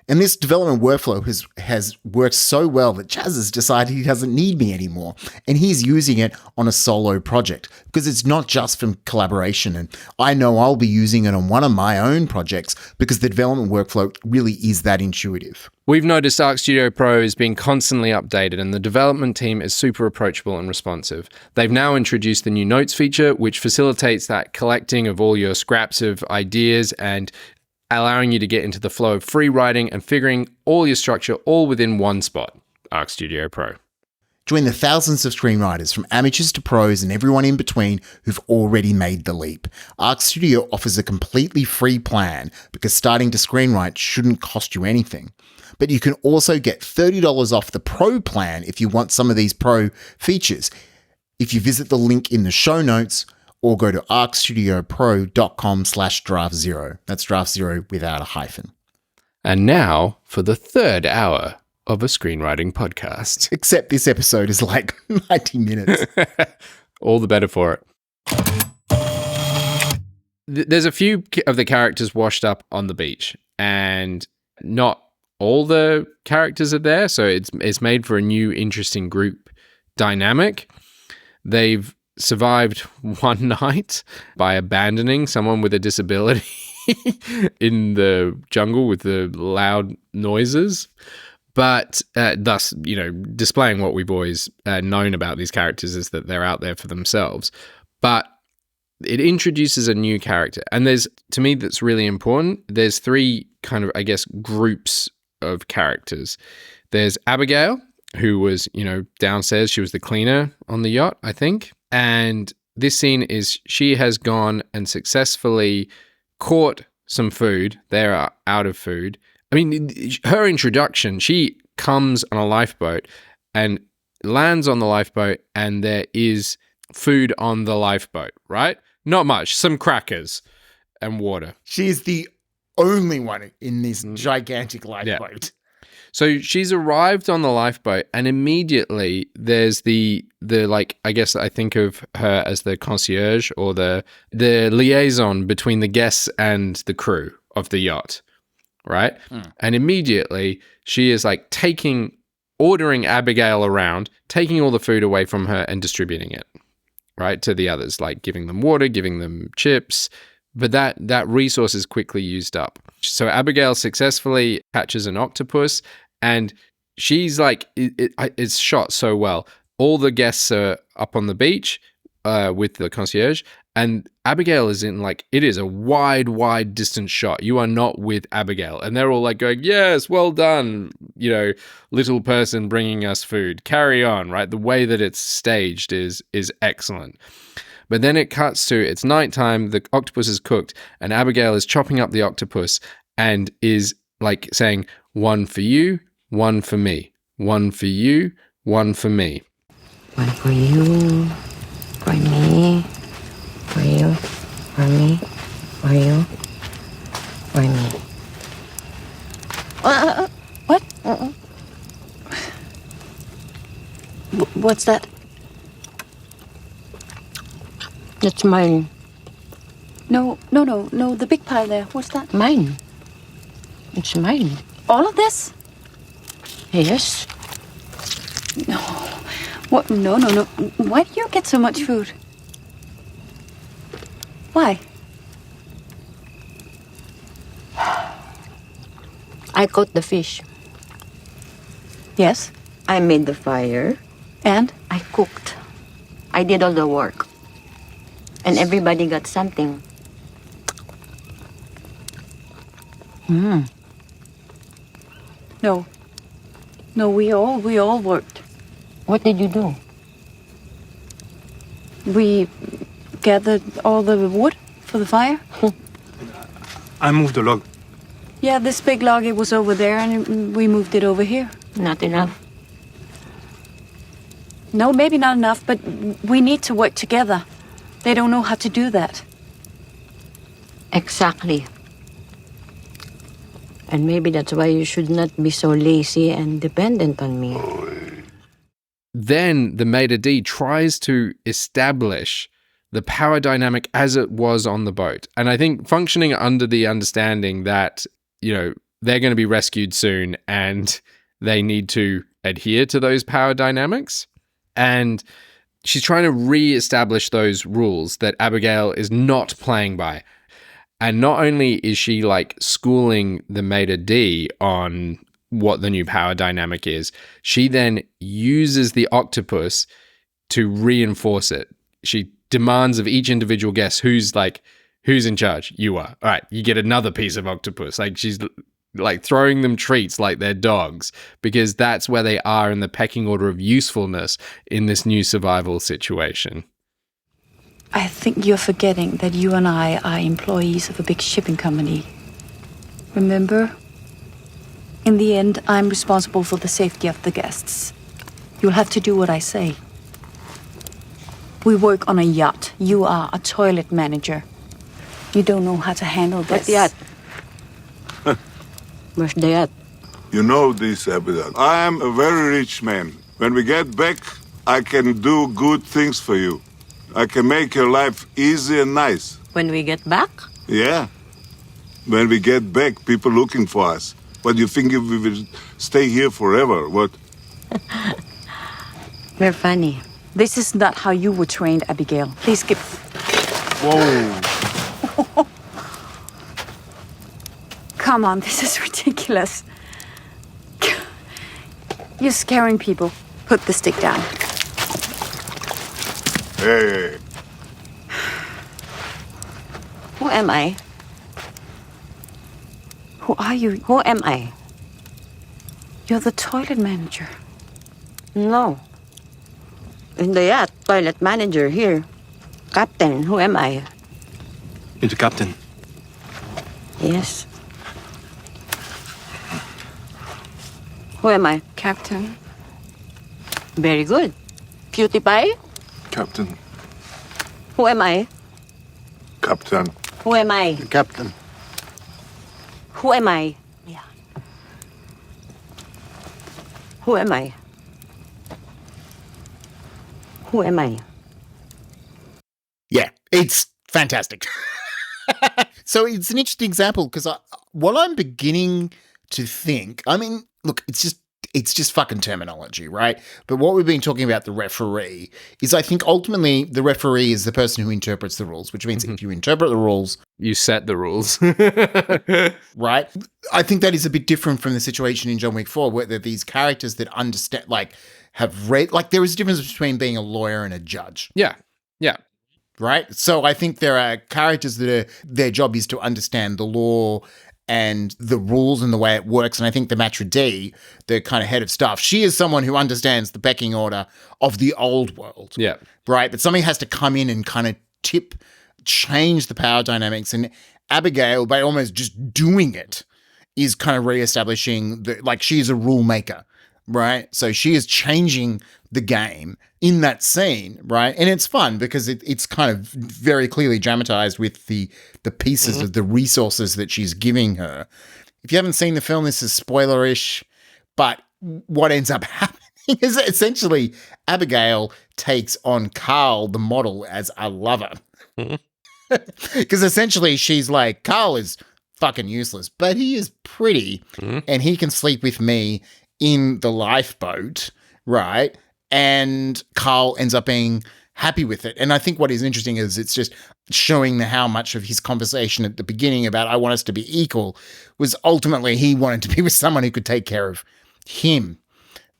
And this development workflow has worked so well that Chas has decided he doesn't need me anymore. And he's using it on a solo project because it's not just from collaboration. And I know I'll be using it on one of my own projects because the development workflow really is that intuitive. We've noticed Arc Studio Pro is being constantly updated and the development team is super approachable and responsive. They've now introduced the new notes feature, which facilitates that collecting of all your scraps of ideas and allowing you to get into the flow of free writing and figuring all your structure all within one spot. Arc Studio Pro. Join the thousands of screenwriters from amateurs to pros and everyone in between who've already made the leap. Arc Studio offers a completely free plan because starting to screenwrite shouldn't cost you anything. But you can also get $30 off the pro plan if you want some of these pro features. If you visit the link in the show notes, or go to arcstudiopro.com/draftzero. That's draft zero without a hyphen. And now for the third hour of a screenwriting podcast. Except this episode is like 90 minutes. All the better for it. There's a few of the characters washed up on the beach, and not all the characters are there, so it's made for a new, interesting group dynamic. They've survived one night by abandoning someone with a disability in the jungle with the loud noises, but thus, displaying what we've always known about these characters is that they're out there for themselves. But it introduces a new character, and to me, that's really important. There's three kind of, groups of characters. There's Abigail, who was, downstairs. She was the cleaner on the yacht, I think. And this scene is she has gone and successfully caught some food. They're out of food. I mean, her introduction, she comes on a lifeboat and lands on the lifeboat, and there is food on the lifeboat, right? Not much, some crackers and water. She's the only one in this gigantic lifeboat. So she's arrived on the lifeboat, and immediately there's the like, I guess I think of her as the concierge or the liaison between the guests and the crew of the yacht, right? And immediately she is like ordering Abigail around, taking all the food away from her and distributing it, right, to the others, like giving them water, giving them chips. But that resource is quickly used up. So Abigail successfully catches an octopus, and she's like, it's shot so well. All the guests are up on the beach with the concierge, and Abigail is in like, it is a wide distance shot. You are not with Abigail. And they're all like going, yes, well done, little person bringing us food. Carry on, right? The way that it's staged is excellent. But then it cuts to, it's nighttime, the octopus is cooked, and Abigail is chopping up the octopus and is like saying, one for you, one for me. One for you, one for me. One for you, for me, for you, for me, for you, for me. What? What's that? That's mine. No, the big pile there. What's that? Mine. It's mine. All of this? Yes. No. What? No. Why do you get so much food? Why? I caught the fish. Yes? I made the fire. And? I cooked. I did all the work. And everybody got something. No, we all worked. What did you do? We gathered all the wood for the fire. I moved the log. Yeah, this big log, it was over there, and we moved it over here. Not enough. No, maybe not enough, but we need to work together. They don't know how to do that. Exactly. And maybe that's why you should not be so lazy and dependent on me. Then the Maître D tries to establish the power dynamic as it was on the boat. And I think functioning under the understanding that, they're going to be rescued soon and they need to adhere to those power dynamics. And she's trying to re-establish those rules that Abigail is not playing by. And not only is she like schooling the Maître D on what the new power dynamic is, she then uses the octopus to reinforce it. She demands of each individual guest who's in charge? You are. All right, you get another piece of octopus. Like she's like throwing them treats like they're dogs, because that's where they are in the pecking order of usefulness in this new survival situation. I think you're forgetting that you and I are employees of a big shipping company. Remember? In the end, I'm responsible for the safety of the guests. You'll have to do what I say. We work on a yacht. You are a toilet manager. You don't know how to handle this. What yacht? Where's the yacht? You know this, Abigail. I am a very rich man. When we get back, I can do good things for you. I can make your life easy and nice. When we get back? Yeah. When we get back, people looking for us. What do you think if we will stay here forever? What? We're funny. This is not how you were trained, Abigail. Please give... Whoa. Come on, this is ridiculous. You're scaring people. Put the stick down. Hey. Who am I? Who are you? Who am I? You're the toilet manager. No. In the yacht, toilet manager here. Captain, who am I? You're the captain. Yes. Who am I? Captain. Very good. Cutie pie? Captain. Who am I? Captain. Who am I? Captain. Who am I? Yeah. Who am I? Who am I? Yeah, it's fantastic. So it's an interesting example because what I'm beginning to think, I mean, look, it's just fucking terminology, right? But what we've been talking about the referee is I think ultimately the referee is the person who interprets the rules, which means if you interpret the rules, you set the rules. right? I think that is a bit different from the situation in John Wick 4 where there are these characters that understand, like, have read, like, there is a difference between being a lawyer and a judge. Yeah. Yeah. Right? So I think there are characters that their job is to understand the law and the rules and the way it works. And I think the Maitre D, the kind of head of staff, she is someone who understands the pecking order of the old world. Yeah. Right? But somebody has to come in and kind of change the power dynamics. And Abigail, by almost just doing it, is kind of reestablishing she's a rule maker. Right? So she is changing the game in that scene, right? And it's fun because it's kind of very clearly dramatized with the pieces of the resources that she's giving her. If you haven't seen the film, this is spoilerish, but what ends up happening is essentially Abigail takes on Carl, the model, as a lover. Because essentially she's like, Carl is fucking useless, but he is pretty and he can sleep with me in the lifeboat, right? And Carl ends up being happy with it. And I think what is interesting is it's just showing how much of his conversation at the beginning about I want us to be equal was ultimately he wanted to be with someone who could take care of him,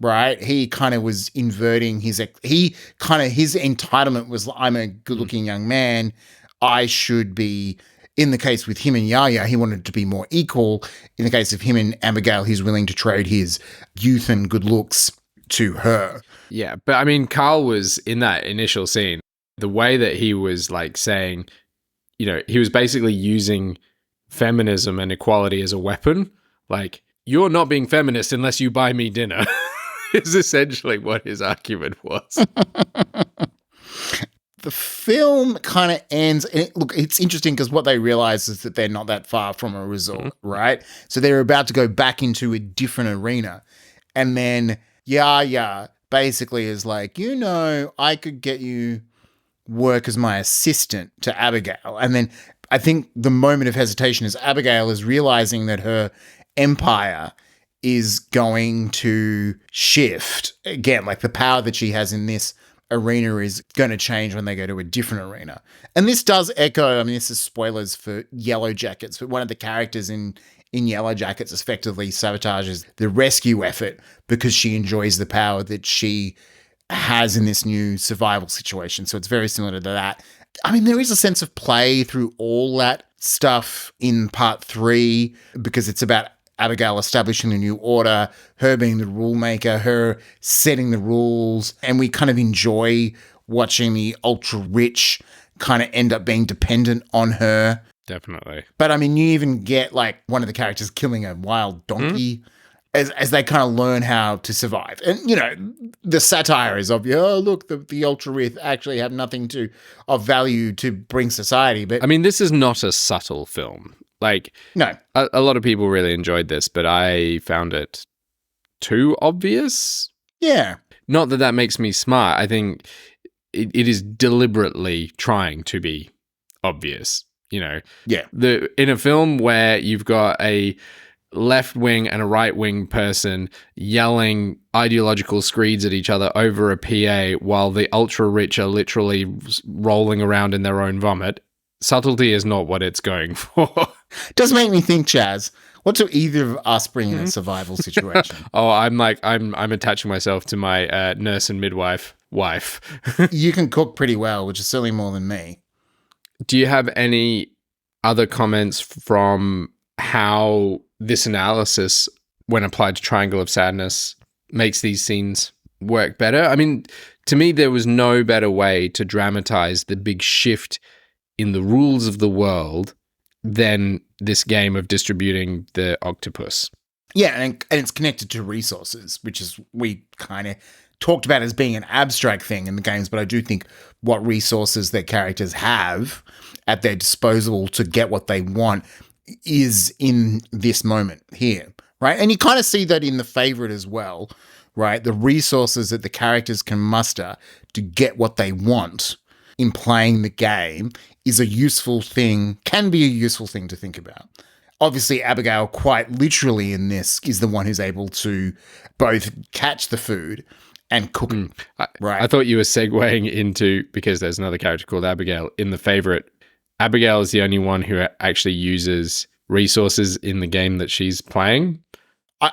right? He kind of was inverting his entitlement was I'm a good-looking young man. I should be. In the case with him and Yaya, he wanted to be more equal. In the case of him and Abigail, he's willing to trade his youth and good looks to her. Yeah, but I mean, Carl was in that initial scene, the way that he was like saying, you know, he was basically using feminism and equality as a weapon. Like, you're not being feminist unless you buy me dinner, is essentially what his argument was. The film kind of ends, and look, it's interesting because what they realize is that they're not that far from a resort, right? So they're about to go back into a different arena. And then Yaya basically is like, you know, I could get you work as my assistant to Abigail. And then I think the moment of hesitation is Abigail is realizing that her empire is going to shift. Again, like the power that she has in this arena is going to change when they go to a different arena. And this does echo, I mean, this is spoilers for Yellow Jackets, but one of the characters in Yellow Jackets effectively sabotages the rescue effort because she enjoys the power that she has in this new survival situation. So it's very similar to that. I mean, there is a sense of play through all that stuff in part 3 because it's about Abigail establishing a new order, her being the rule maker, her setting the rules, and we kind of enjoy watching the ultra rich kind of end up being dependent on her. Definitely. But I mean, you even get like one of the characters killing a wild donkey as they kind of learn how to survive. And, you know, the satire is obvious. Oh, look, the ultra rich actually have nothing of value to bring society. But I mean, this is not a subtle film. Like, no, a lot of people really enjoyed this, but I found it too obvious. Yeah. Not that makes me smart. I think it is deliberately trying to be obvious, you know. Yeah. In a film where you've got a left wing and a right wing person yelling ideological screeds at each other over a PA while the ultra rich are literally rolling around in their own vomit. Subtlety is not what it's going for. Does make me think, Chas, what do either of us bring in a survival situation? I'm attaching myself to my nurse and midwife wife. You can cook pretty well, which is certainly more than me. Do you have any other comments from how this analysis, when applied to Triangle of Sadness, makes these scenes work better? I mean, to me, there was no better way to dramatize the big shift in the rules of the world than this game of distributing the octopus. Yeah, and it's connected to resources, which is we kind of talked about as being an abstract thing in the games, but I do think what resources their characters have at their disposal to get what they want is in this moment here, right? And you kind of see that in The Favourite as well, right? The resources that the characters can muster to get what they want in playing the game is a useful thing, can be a useful thing to think about. Obviously, Abigail, quite literally in this, is the one who's able to both catch the food and cook it, right? I thought you were segueing into, because there's another character called Abigail in the favorite. Abigail is the only one who actually uses resources in the game that she's playing.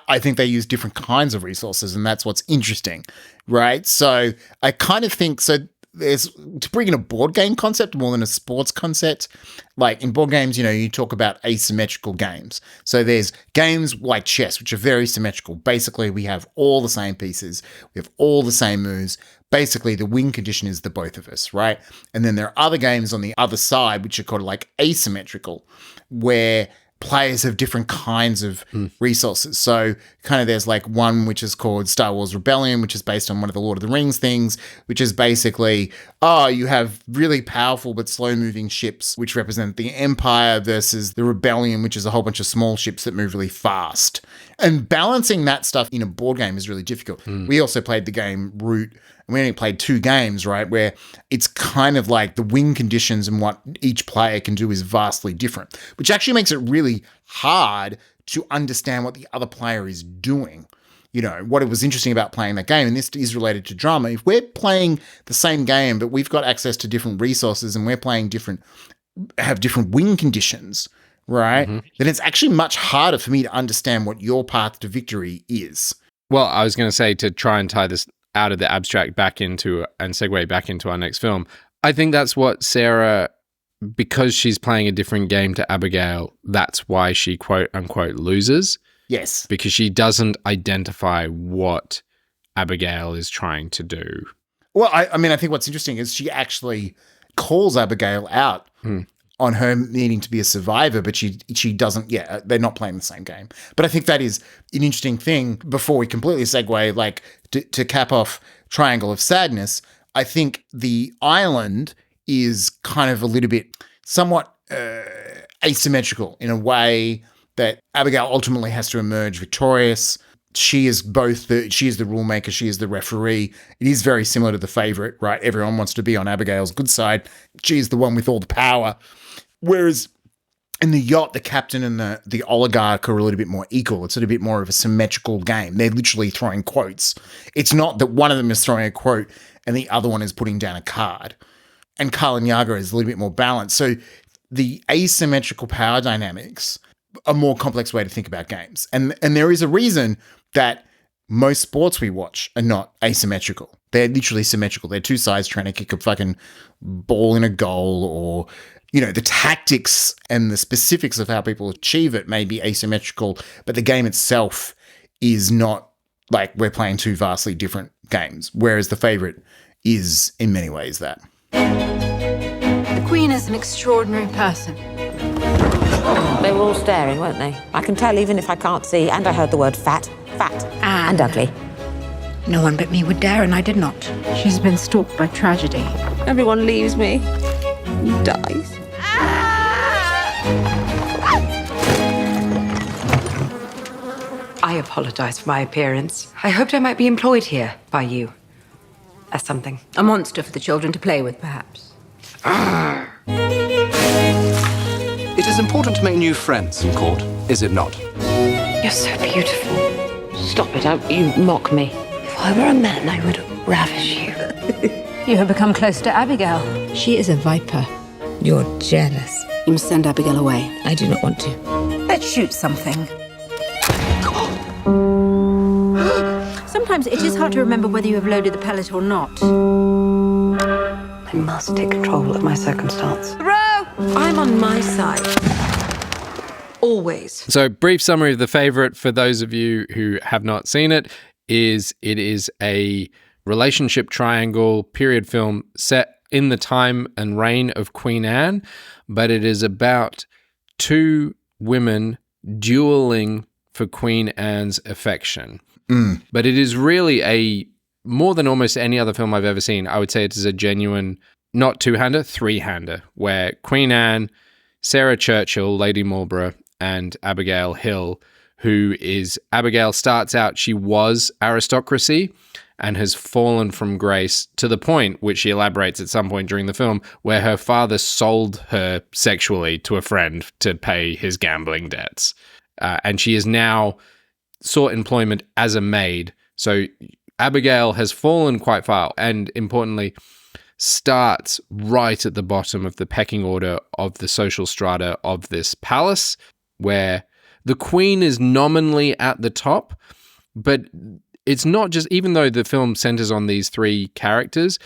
I think they use different kinds of resources, and that's what's interesting, right? So I kind of think, so there's, to bring in a board game concept more than a sports concept, like in board games, you talk about asymmetrical games. So there's games like chess, which are very symmetrical. Basically, we have all the same pieces. We have all the same moves. Basically, the win condition is the both of us, right? And then there are other games on the other side, which are called like asymmetrical, where players have different kinds of resources. So kind of there's like one which is called Star Wars Rebellion, which is based on one of the Lord of the Rings things, which is basically, you have really powerful but slow-moving ships, which represent the Empire, versus the Rebellion, which is a whole bunch of small ships that move really fast. And balancing that stuff in a board game is really difficult. We also played the game Root, and we only played 2 games, right, where it's kind of like the win conditions and what each player can do is vastly different, which actually makes it really hard to understand what the other player is doing. What it was interesting about playing that game, and this is related to drama, if we're playing the same game, but we've got access to different resources and we're playing have different win conditions, right, then it's actually much harder for me to understand what your path to victory is. Well, I was going to say, to try and tie this out of the abstract back into and segue back into our next film, I think that's what Sarah, because she's playing a different game to Abigail, that's why she quote unquote loses. Yes. Because she doesn't identify what Abigail is trying to do. Well, I mean, I think what's interesting is she actually calls Abigail out on her needing to be a survivor, but she doesn't, they're not playing the same game. But I think that is an interesting thing. Before we completely segue, like to cap off Triangle of Sadness, I think the island is kind of a little bit somewhat asymmetrical in a way that Abigail ultimately has to emerge victorious. She is she is the rule maker, she is the referee. It is very similar to The Favourite, right? Everyone wants to be on Abigail's good side. She is the one with all the power. Whereas in The Yacht, the captain and the oligarch are a little bit more equal. It's a little bit more of a symmetrical game. They're literally throwing quotes. It's not that one of them is throwing a quote and the other one is putting down a card. And Kalen Yaga is a little bit more balanced. So the asymmetrical power dynamics are a more complex way to think about games. And there is a reason that most sports we watch are not asymmetrical. They're literally symmetrical. They're two sides trying to kick a fucking ball in a goal, or, the tactics and the specifics of how people achieve it may be asymmetrical, but the game itself is not like we're playing two vastly different games, whereas The Favourite is in many ways that. The Queen is an extraordinary person. They were all staring, weren't they? I can tell even if I can't see, and I heard the word fat, and ugly. No one but me would dare, and I did not. She's been stalked by tragedy. Everyone leaves me. Dies. I apologize for my appearance. I hoped I might be employed here by you. As something. A monster for the children to play with, perhaps. It is important to make new friends in court, is it not? You're so beautiful. Stop it, you mock me. If I were a man, I would ravish you. You have become close to Abigail. She is a viper. You're jealous. You must send Abigail away. I do not want to. Let's shoot something. Sometimes it is hard to remember whether you have loaded the pellet or not. I must take control of my circumstance. Throw! I'm on my side. Always. So, brief summary of The Favourite for those of you who have not seen it is a relationship triangle period film set in the time and reign of Queen Anne, but it is about two women dueling for Queen Anne's affection. But it is really more than almost any other film I've ever seen. I would say it is a genuine, not two-hander, three-hander, where Queen Anne, Sarah Churchill, Lady Marlborough, and Abigail Hill, who is Abigail starts out, she was aristocracy and has fallen from grace to the point, which she elaborates at some point during the film, where her father sold her sexually to a friend to pay his gambling debts. And she is now sought employment as a maid. So Abigail has fallen quite far and, importantly, starts right at the bottom of the pecking order of the social strata of this palace, where the queen is nominally at the top, but it's not just, even though the film centers on these three characters,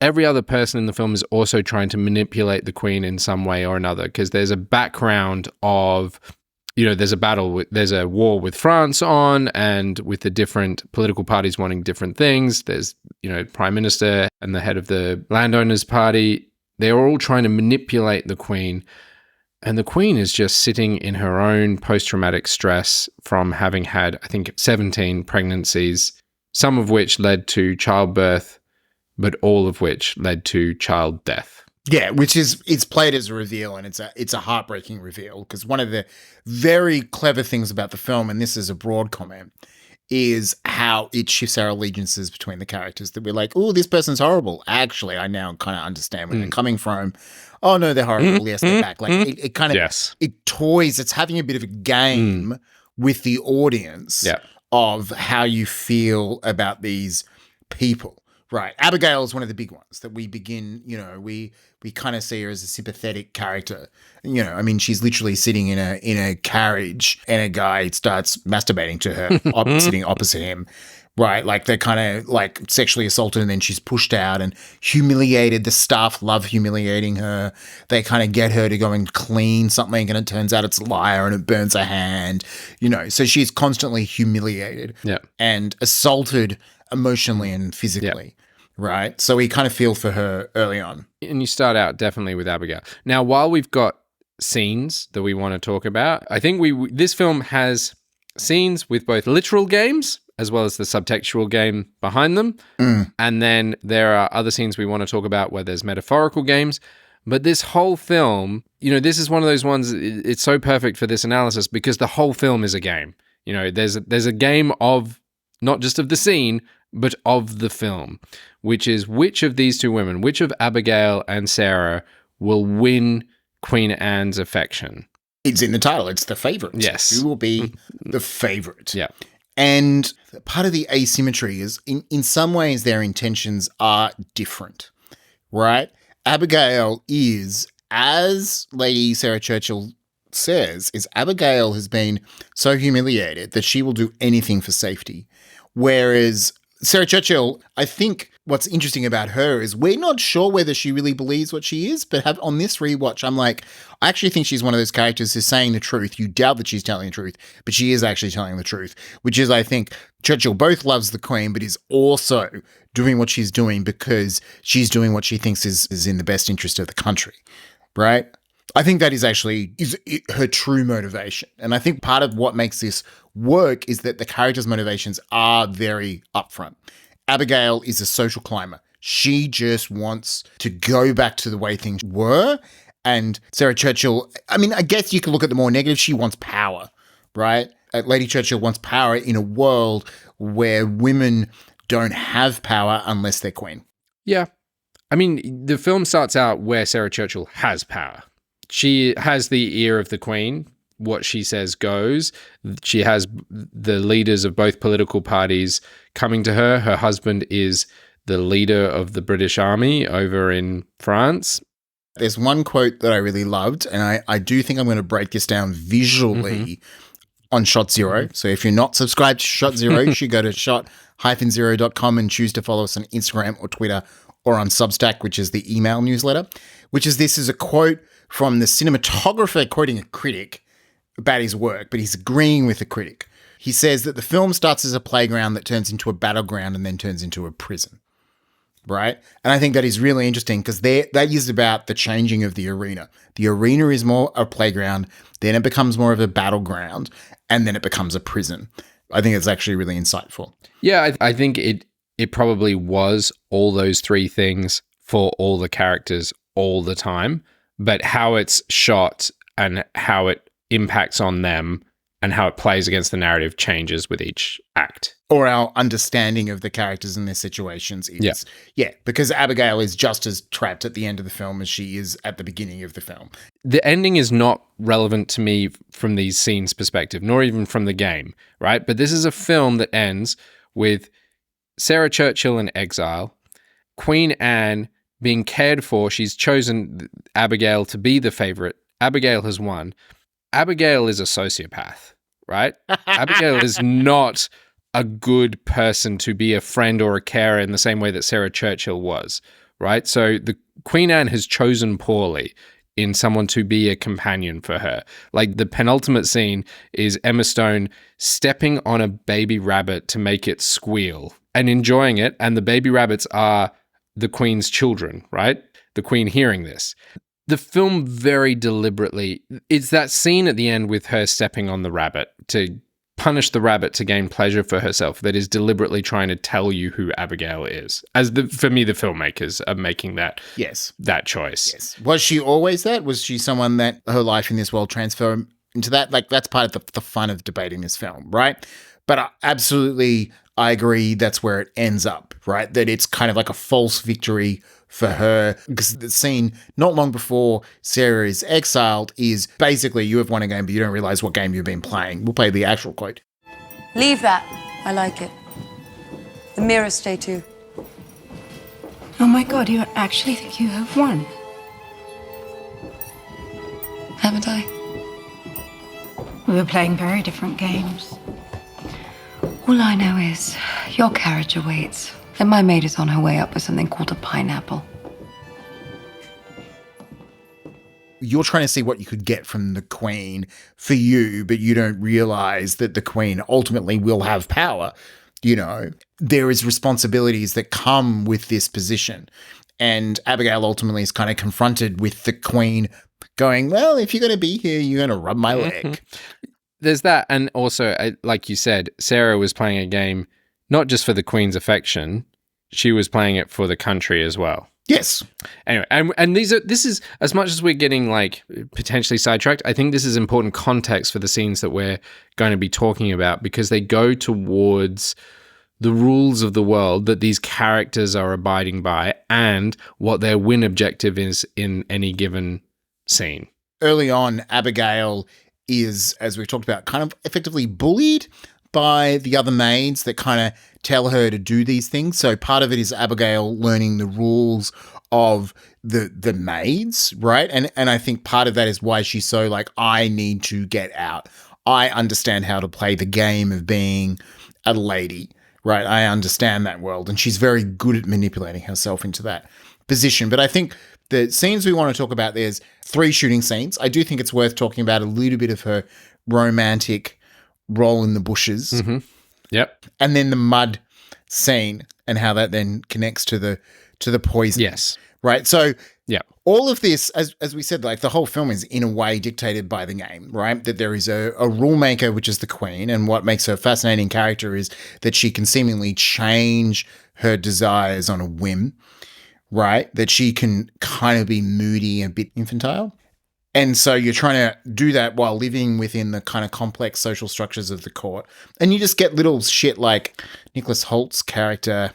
every other person in the film is also trying to manipulate the queen in some way or another, because there's a background of, there's a war with France on, and with the different political parties wanting different things. There's, Prime Minister and the head of the Landowners Party. They're all trying to manipulate the queen. And the queen is just sitting in her own post-traumatic stress from having had, I think, 17 pregnancies, some of which led to childbirth, but all of which led to child death. Yeah, it's played as a reveal, and it's a heartbreaking reveal, because one of the very clever things about the film, and this is a broad comment, is how it shifts our allegiances between the characters, that we're like, oh, this person's horrible. Actually, I now kind of understand where they're coming from. Oh, no, they're horrible. Yes, they're back. Like, it kind of, it toys, it's having a bit of a game with the audience of how you feel about these people. Right. Abigail is one of the big ones that we begin, we kind of see her as a sympathetic character. She's literally sitting in a carriage and a guy starts masturbating to her, sitting opposite him. Right. Like they're kind of like sexually assaulted, and then she's pushed out and humiliated. The staff love humiliating her. They kind of get her to go and clean something, and it turns out it's a liar and it burns her hand, so she's constantly humiliated and assaulted emotionally and physically. Right. So we kind of feel for her early on. And you start out definitely with Abigail. Now, while we've got scenes that we want to talk about, I think this film has scenes with both literal games as well as the subtextual game behind them. And then there are other scenes we want to talk about where there's metaphorical games. But this whole film, this is one of those ones, it's so perfect for this analysis because the whole film is a game. There's a game of, not just of the scene, but of the film, which is which of these two women, which of Abigail and Sarah will win Queen Anne's affection? It's in the title. It's the favorite. Yes. Who will be the favorite? Yeah. And part of the asymmetry is in some ways their intentions are different, right? Abigail is, as Lady Sarah Churchill says, Abigail has been so humiliated that she will do anything for safety. Whereas Sarah Churchill, I think what's interesting about her is we're not sure whether she really believes what she is, but on this rewatch, I'm like, I actually think she's one of those characters who's saying the truth. You doubt that she's telling the truth, but she is actually telling the truth, which is, I think, Churchill both loves the Queen, but is also doing what she's doing because she's doing what she thinks is in the best interest of the country, right? I think that is her true motivation. And I think part of what makes this work is that the characters' motivations are very upfront. Abigail is a social climber. She just wants to go back to the way things were. And Sarah Churchill, I guess you can look at the more negative. She wants power, right? Lady Churchill wants power in a world where women don't have power unless they're queen. Yeah. The film starts out where Sarah Churchill has power. She has the ear of the Queen. What she says goes. She has the leaders of both political parties coming to her. Her husband is the leader of the British Army over in France. There's one quote that I really loved, and I do think I'm going to break this down visually on Shot Zero. So if you're not subscribed to Shot Zero, you should go to shot-zero.com and choose to follow us on Instagram or Twitter or on Substack, which is the email newsletter, this is a quote from the cinematographer quoting a critic about his work, but he's agreeing with the critic. He says that the film starts as a playground that turns into a battleground and then turns into a prison, right? And I think that is really interesting because that is about the changing of the arena. The arena is more a playground, then it becomes more of a battleground, and then it becomes a prison. I think it's actually really insightful. Yeah, I think it probably was all those three things for all the characters all the time, but how it's shot and how it impacts on them and how it plays against the narrative changes with each act. Or our understanding of the characters and their situations is. Yeah, because Abigail is just as trapped at the end of the film as she is at the beginning of the film. The ending is not relevant to me from these scenes' perspective, nor even from the game, right? But this is a film that ends with Sarah Churchill in exile, Queen Anne being cared for. She's chosen Abigail to be the favorite. Abigail has won. Abigail is a sociopath, right? Abigail is not a good person to be a friend or a carer in the same way that Sarah Churchill was, right? So the Queen Anne has chosen poorly in someone to be a companion for her. Like the penultimate scene is Emma Stone stepping on a baby rabbit to make it squeal and enjoying it. And the baby rabbits are the Queen's children, right? The Queen hearing this. The film very deliberately, it's that scene at the end with her stepping on the rabbit to punish the rabbit to gain pleasure for herself that is deliberately trying to tell you who Abigail is. For me, the filmmakers are making that that choice. Yes. Was she always that? Was she someone that her life in this world transformed into that? Like, that's part of the fun of debating this film, right? But absolutely, I agree that's where it ends up, right? That it's kind of like a false victory for her, because the scene not long before Sarah is exiled is basically you have won a game, but you don't realize what game you've been playing. We'll play the actual quote. Leave that. I like it. The mirrors stay too. Oh my God, you actually think you have won? Haven't I? We were playing very different games. All I know is your carriage awaits, and my maid is on her way up with something called a pineapple. You're trying to see what you could get from the Queen for you, but you don't realize that the Queen ultimately will have power. You know, there is responsibilities that come with this position. And Abigail ultimately is kind of confronted with the Queen going, well, if you're going to be here, you're going to rub my leg. There's that. And also, like you said, Sarah was playing a game not just for the Queen's affection, she was playing it for the country as well. Yes. Anyway, and this is, as much as we're getting like potentially sidetracked, I think this is important context for the scenes that we're going to be talking about, because they go towards the rules of the world that these characters are abiding by and what their win objective is in any given scene. Early on, Abigail is, as we've talked about, kind of effectively bullied by the other maids that kind of tell her to do these things. So part of it is Abigail learning the rules of the maids, right? And I think part of that is why she's so like, I need to get out. I understand how to play the game of being a lady, right? I understand that world. And she's very good at manipulating herself into that position. But I think the scenes we want to talk about, there's 3 shooting scenes. I do think it's worth talking about a little bit of her romantic role in the bushes. Mm-hmm. Yep. And then the mud scene and how that then connects to the poison. Yes. Right. So yeah, all of this, as we said, like the whole film is in a way dictated by the game, right? That there is a rule maker, which is the Queen. And what makes her a fascinating character is that she can seemingly change her desires on a whim, right? That she can kind of be moody and a bit infantile. And so you're trying to do that while living within the kind of complex social structures of the court. And you just get little shit like Nicholas Holt's character,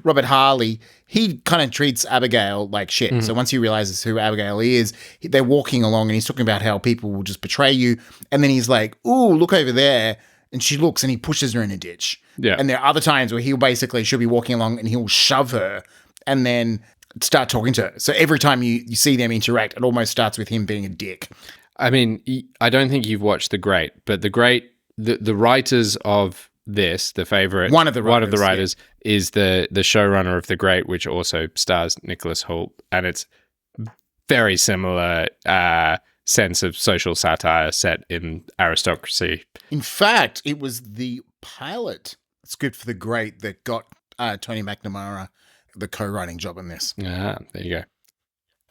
Robert Harley, he kind of treats Abigail like shit. Mm. So once he realizes who Abigail is, they're walking along and he's talking about how people will just betray you. And then he's like, ooh, look over there. And she looks and he pushes her in a ditch. Yeah. And there are other times where she'll be walking along and he'll shove her and then start talking to her. So every time you see them interact, it almost starts with him being a dick. I mean, I don't think you've watched The Great, but The Great, the writers of this, the favorite, one of the writers is the showrunner of The Great, which also stars Nicholas Hoult, and it's very similar sense of social satire set in aristocracy. In fact, it was the pilot script for The Great that got Tony McNamara the co-writing job on this. Ah, there you go.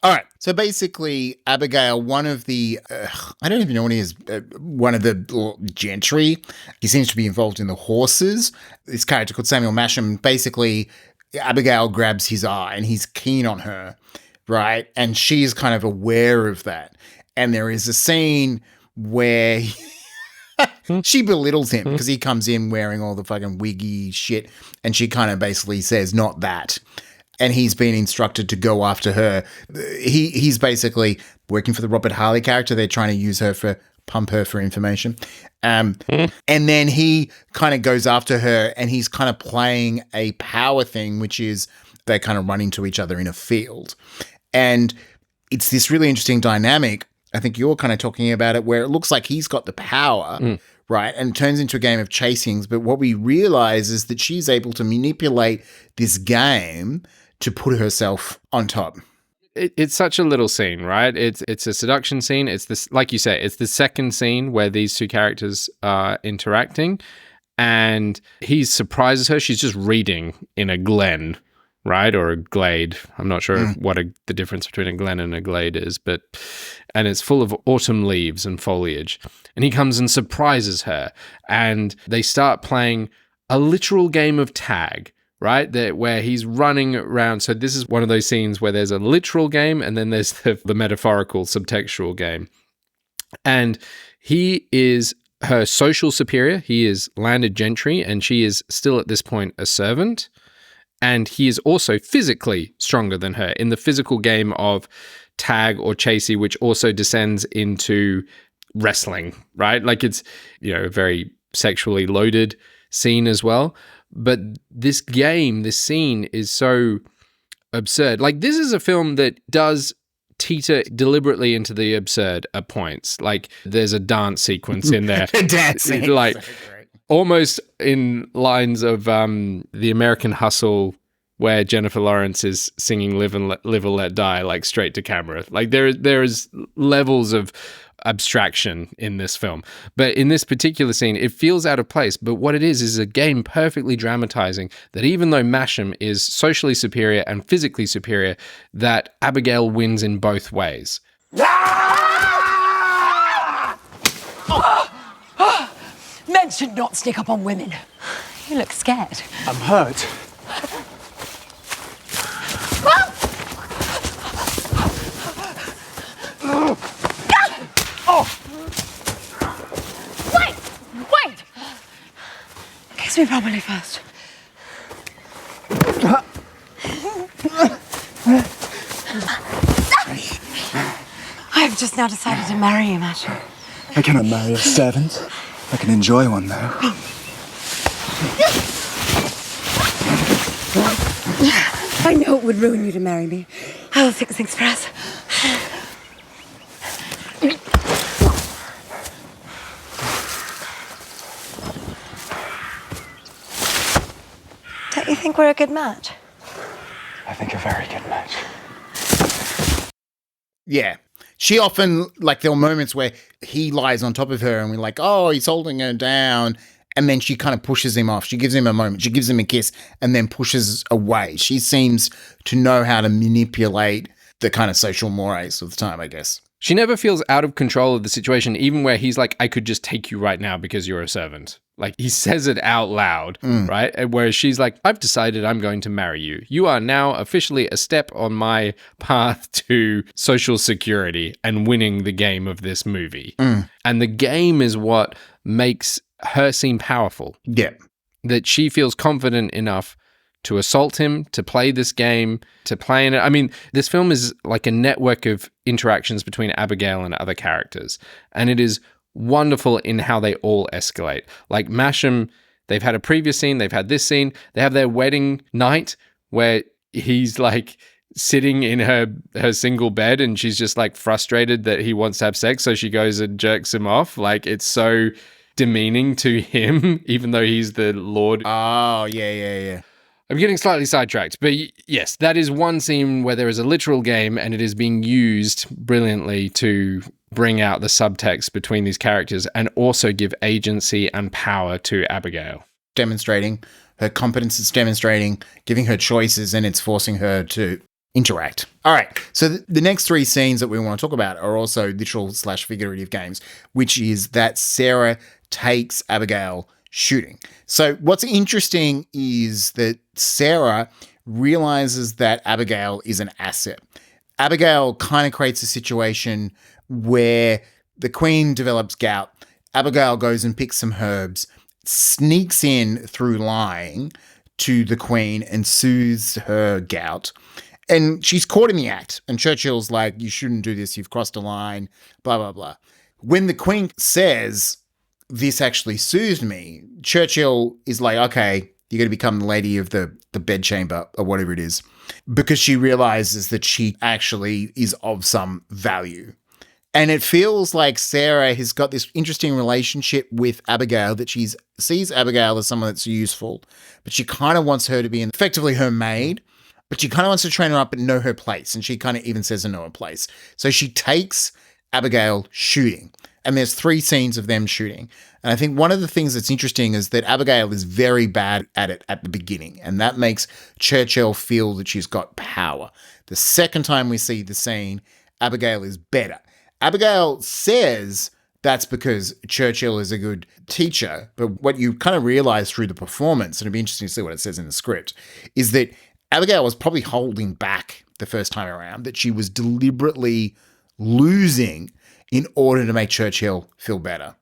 All right. So basically, Abigail, one of the, I don't even know what he is, one of the gentry. He seems to be involved in the horses. This character called Samuel Masham, basically, Abigail grabs his eye and he's keen on her, right? And she's kind of aware of that. And there is a scene where She belittles him because he comes in wearing all the fucking wiggy shit, and she kind of basically says, not that. And he's been instructed to go after her. He's basically working for the Robert Harley character. They're trying to pump her for information. And then he kind of goes after her, and he's kind of playing a power thing, which is they kind of run into each other in a field. And it's this really interesting dynamic. I think you're kind of talking about it, where it looks like he's got the power, right? And it turns into a game of chasings. But what we realize is that she's able to manipulate this game to put herself on top. It's such a little scene, right? It's a seduction scene. It's this, like you say, it's the second scene where these two characters are interacting, and he surprises her. She's just reading in a glen, right? Or a glade. I'm not sure what the difference between a glen and a glade is, and it's full of autumn leaves and foliage. And he comes and surprises her, and they start playing a literal game of tag, right? Where he's running around. So this is one of those scenes where there's a literal game, and then there's the metaphorical subtextual game. And he is her social superior. He is landed gentry, and she is still at this point a servant. And he is also physically stronger than her in the physical game of tag or chasey, which also descends into wrestling, right? Like it's, a very sexually loaded scene as well. But this scene is so absurd. Like, this is a film that does teeter deliberately into the absurd at points. Like, there's a dance sequence in there. Dancing. Like, almost in lines of The American Hustle, where Jennifer Lawrence is singing Live or Let Die, like, straight to camera. Like, there is levels of abstraction in this film. But in this particular scene, it feels out of place. But what it is a game perfectly dramatizing that even though Masham is socially superior and physically superior, that Abigail wins in both ways. Men should not sneak up on women. You look scared. I'm hurt. Wait! Kiss me properly first. I've just now decided to marry you, Masha. I cannot marry a servant. I can enjoy one, though. I know it would ruin you to marry me. I will fix things for us. Don't you think we're a good match? I think a very good match. Yeah. She often, like, there were moments where he lies on top of her and we're like, oh, he's holding her down. And then she kind of pushes him off. She gives him a moment. She gives him a kiss and then pushes away. She seems to know how to manipulate the kind of social mores of the time, I guess. She never feels out of control of the situation, even where he's like, I could just take you right now because you're a servant. Like, he says it out loud, right? Whereas she's like, I've decided I'm going to marry you. You are now officially a step on my path to social security and winning the game of this movie. And the game is what makes her seem powerful. Yeah. That she feels confident enough to assault him, to play this game, to play in it. I mean, this film is like a network of interactions between Abigail and other characters. And it is wonderful in how they all escalate. Like Masham, they've had a previous scene, they've had this scene, they have their wedding night where he's like sitting in her single bed and she's just like frustrated that he wants to have sex, so she goes and jerks him off. Like, it's so demeaning to him, even though he's the Lord. Oh, yeah. I'm getting slightly sidetracked, but yes, that is one scene where there is a literal game and it is being used brilliantly to bring out the subtext between these characters and also give agency and power to Abigail. Demonstrating her competence, it's demonstrating, giving her choices, and it's forcing her to interact. All right, so the next three scenes that we want to talk about are also literal/figurative games, which is that Sarah takes Abigail shooting. So what's interesting is that Sarah realizes that Abigail is an asset. Abigail kind of creates a situation where the Queen develops gout. Abigail goes and picks some herbs, sneaks in through lying to the Queen and soothes her gout. And she's caught in the act. And Churchill's like, you shouldn't do this. You've crossed a line, blah, blah, blah. When the Queen says, this actually soothed me, Churchill is like, okay, you're going to become the lady of the bedchamber or whatever it is, because she realizes that she actually is of some value. And it feels like Sarah has got this interesting relationship with Abigail, that she sees Abigail as someone that's useful, but she kind of wants her to be effectively her maid, but she kind of wants to train her up and know her place. And she kind of even says to know her place. So she takes Abigail shooting. And there's 3 scenes of them shooting. And I think one of the things that's interesting is that Abigail is very bad at it at the beginning. And that makes Churchill feel that she's got power. The second time we see the scene, Abigail is better. Abigail says that's because Churchill is a good teacher. But what you kind of realize through the performance, and it'd be interesting to see what it says in the script, is that Abigail was probably holding back the first time around, that she was deliberately losing in order to make Churchill feel better,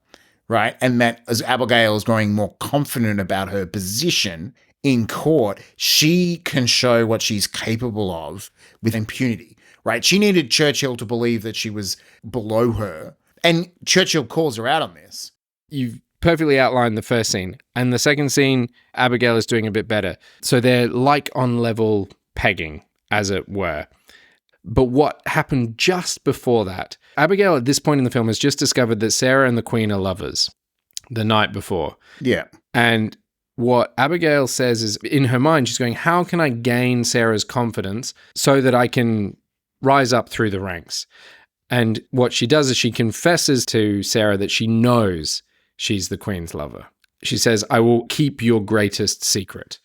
right? And that as Abigail is growing more confident about her position in court, she can show what she's capable of with impunity, right? She needed Churchill to believe that she was below her, and Churchill calls her out on this. You've perfectly outlined the first scene. And the second scene, Abigail is doing a bit better. So they're like on level pegging, as it were. But what happened just before that? Abigail at this point in the film has just discovered that Sarah and the Queen are lovers the night before. Yeah. And what Abigail says is, in her mind, she's going, how can I gain Sarah's confidence so that I can rise up through the ranks? And what she does is she confesses to Sarah that she knows she's the Queen's lover. She says, I will keep your greatest secret.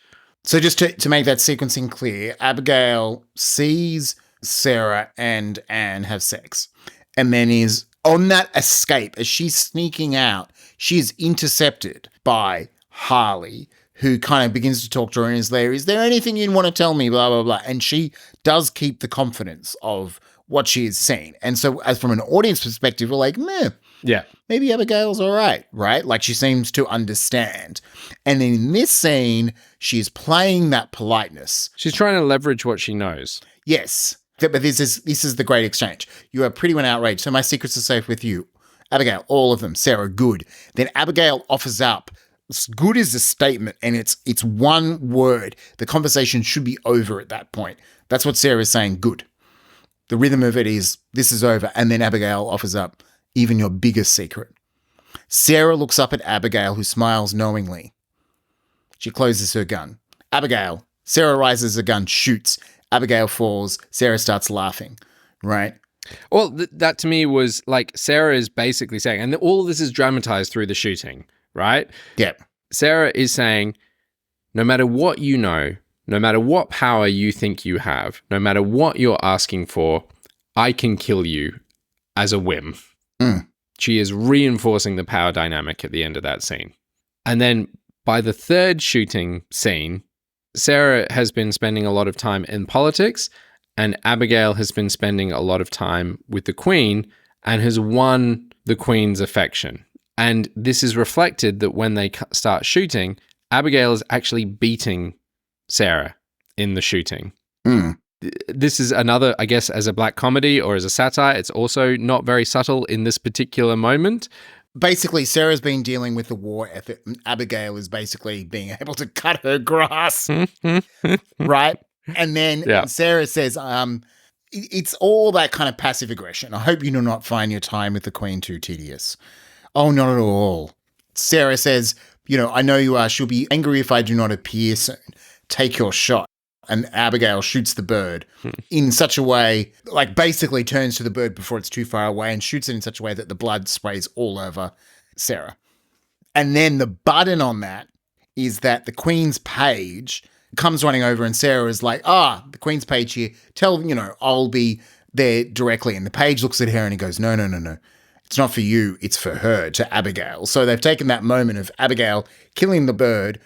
So just to make that sequencing clear, Abigail sees Sarah and Anne have sex, and then is on that escape. As she's sneaking out, she is intercepted by Harley, who kind of begins to talk to her and is there anything you'd want to tell me, blah, blah, blah. And she does keep the confidence of what she has seen. And so as from an audience perspective, we're like, meh. Yeah. Maybe Abigail's all right? Like she seems to understand. And in this scene, she's playing that politeness. She's trying to leverage what she knows. Yes. But this is the great exchange. You are pretty when outraged, so my secrets are safe with you. Abigail, all of them. Sarah, good. Then Abigail offers up. Good is a statement, and it's one word. The conversation should be over at that point. That's what Sarah is saying, good. The rhythm of it is, this is over. And then Abigail offers up, even your biggest secret. Sarah looks up at Abigail, who smiles knowingly. She closes her gun. Abigail. Sarah rises her gun, shoots. Abigail falls. Sarah starts laughing, right? Well, that to me was like Sarah is basically saying, and all of this is dramatized through the shooting, right? Yeah. Sarah is saying, no matter what you know, no matter what power you think you have, no matter what you're asking for, I can kill you as a whim. Mm. She is reinforcing the power dynamic at the end of that scene. And then by the third shooting scene, Sarah has been spending a lot of time in politics, and Abigail has been spending a lot of time with the Queen and has won the Queen's affection. And this is reflected that when they start shooting, Abigail is actually beating Sarah in the shooting. Mm. This is another, I guess, as a black comedy or as a satire, it's also not very subtle in this particular moment. Basically, Sarah's been dealing with the war effort, and Abigail is basically being able to cut her grass, right? And then Sarah says, it's all that kind of passive aggression. I hope you do not find your time with the Queen too tedious. Oh, not at all. Sarah says, I know you are. She'll be angry if I do not appear soon. Take your shot. And Abigail shoots the bird in such a way, like basically turns to the bird before it's too far away and shoots it in such a way that the blood sprays all over Sarah. And then the button on that is that the Queen's page comes running over and Sarah is like, the Queen's page here, I'll be there directly. And the page looks at her and he goes, no. It's not for you, it's for her, to Abigail. So they've taken that moment of Abigail killing the bird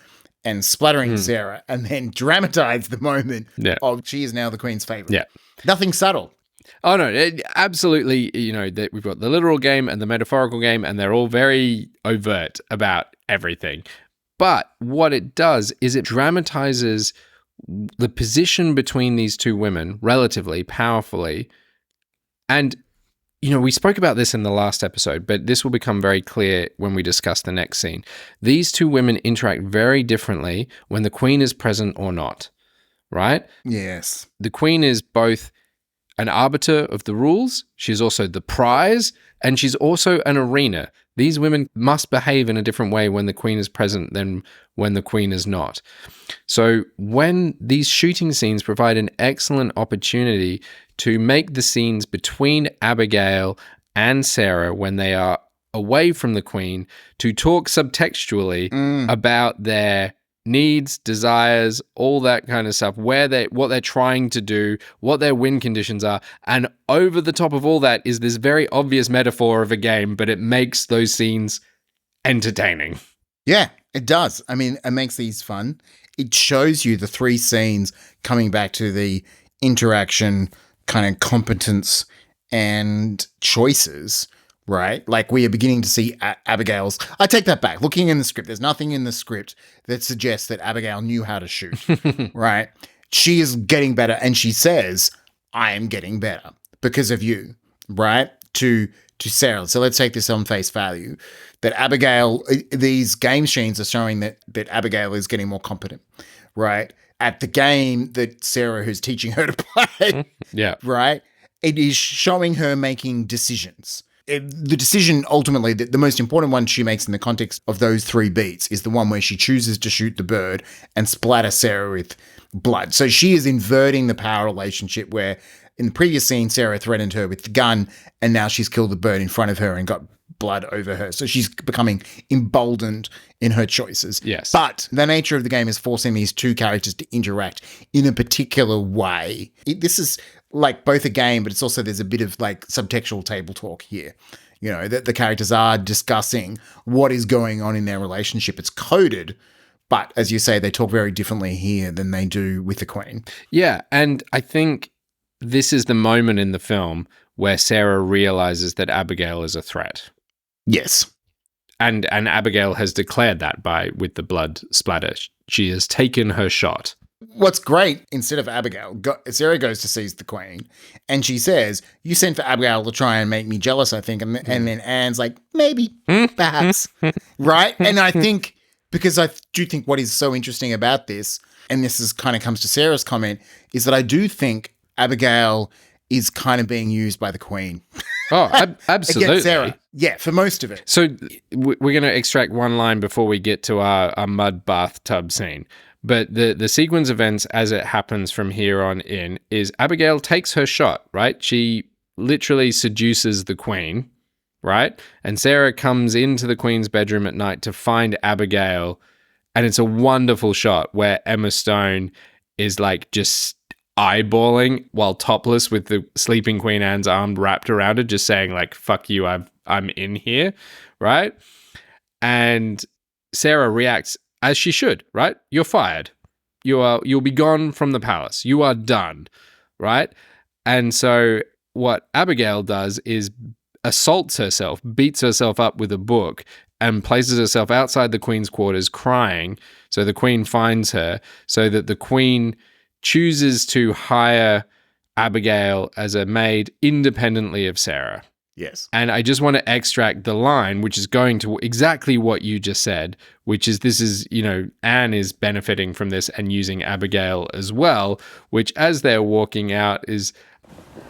and splattering Sarah, and then dramatize the moment of she is now the Queen's favorite. Yeah. Nothing subtle. Oh, no, absolutely. That we've got the literal game and the metaphorical game, and they're all very overt about everything. But what it does is it dramatizes the position between these two women relatively powerfully. And, we spoke about this in the last episode, but this will become very clear when we discuss the next scene. These two women interact very differently when the queen is present or not, right? Yes. The queen is both an arbiter of the rules, she's also the prize, and she's also an arena. These women must behave in a different way when the queen is present than when the queen is not. So when these shooting scenes provide an excellent opportunity to make the scenes between Abigail and Sarah when they are away from the queen to talk subtextually about their needs, desires, all that kind of stuff, what they're trying to do, what their win conditions are. And over the top of all that is this very obvious metaphor of a game, but it makes those scenes entertaining. Yeah, it does. I mean, it makes these fun. It shows you the three scenes coming back to the interaction, kind of competence and choices, right? Like we are beginning to see Abigail's... I take that back. Looking in the script, there's nothing in the script that suggests that Abigail knew how to shoot, right? She is getting better, and she says, I am getting better because of you, right? To Sarah. So let's take this on face value, that Abigail, these game machines are showing that Abigail is getting more competent, right? At the game that Sarah, who's teaching her to play, yeah, right? It is showing her making decisions. The decision, ultimately, the most important one she makes in the context of those three beats is the one where she chooses to shoot the bird and splatter Sarah with blood. So she is inverting the power relationship where in the previous scene, Sarah threatened her with the gun, and now she's killed the bird in front of her and got blood over her. So she's becoming emboldened in her choices. Yes. But the nature of the game is forcing these two characters to interact in a particular way. This is like both a game, but it's also, there's a bit of like subtextual table talk here. That the characters are discussing what is going on in their relationship. It's coded, but as you say, they talk very differently here than they do with the Queen. Yeah, and I think this is the moment in the film where Sarah realizes that Abigail is a threat. Yes. And Abigail has declared that with the blood splatter. She has taken her shot. What's great, instead of Abigail, Sarah goes to seize the Queen, and she says, you sent for Abigail to try and make me jealous, I think. And then Anne's like, maybe, perhaps, right? And I think, because I do think what is so interesting about this, and this is kind of comes to Sarah's comment, is that I do think Abigail is kind of being used by the Queen. Oh, absolutely. Against Sarah. Yeah, for most of it. So we're going to extract one line before we get to our mud bathtub scene. But the sequence of events as it happens from here on in is Abigail takes her shot, right? She literally seduces the Queen, right? And Sarah comes into the Queen's bedroom at night to find Abigail. And it's a wonderful shot where Emma Stone is like just eyeballing while topless with the sleeping Queen Anne's arm wrapped around her, just saying like, fuck you, I'm in here, right? And Sarah reacts as she should, right? You're fired. You'll be gone from the palace. You are done, right? And so what Abigail does is assaults herself, beats herself up with a book, and places herself outside the Queen's quarters crying. So the Queen finds her, so that the Queen chooses to hire Abigail as a maid independently of Sarah. Yes. And I just want to extract the line, which is going to exactly what you just said, which is this is, Anne is benefiting from this and using Abigail as well, which as they're walking out is...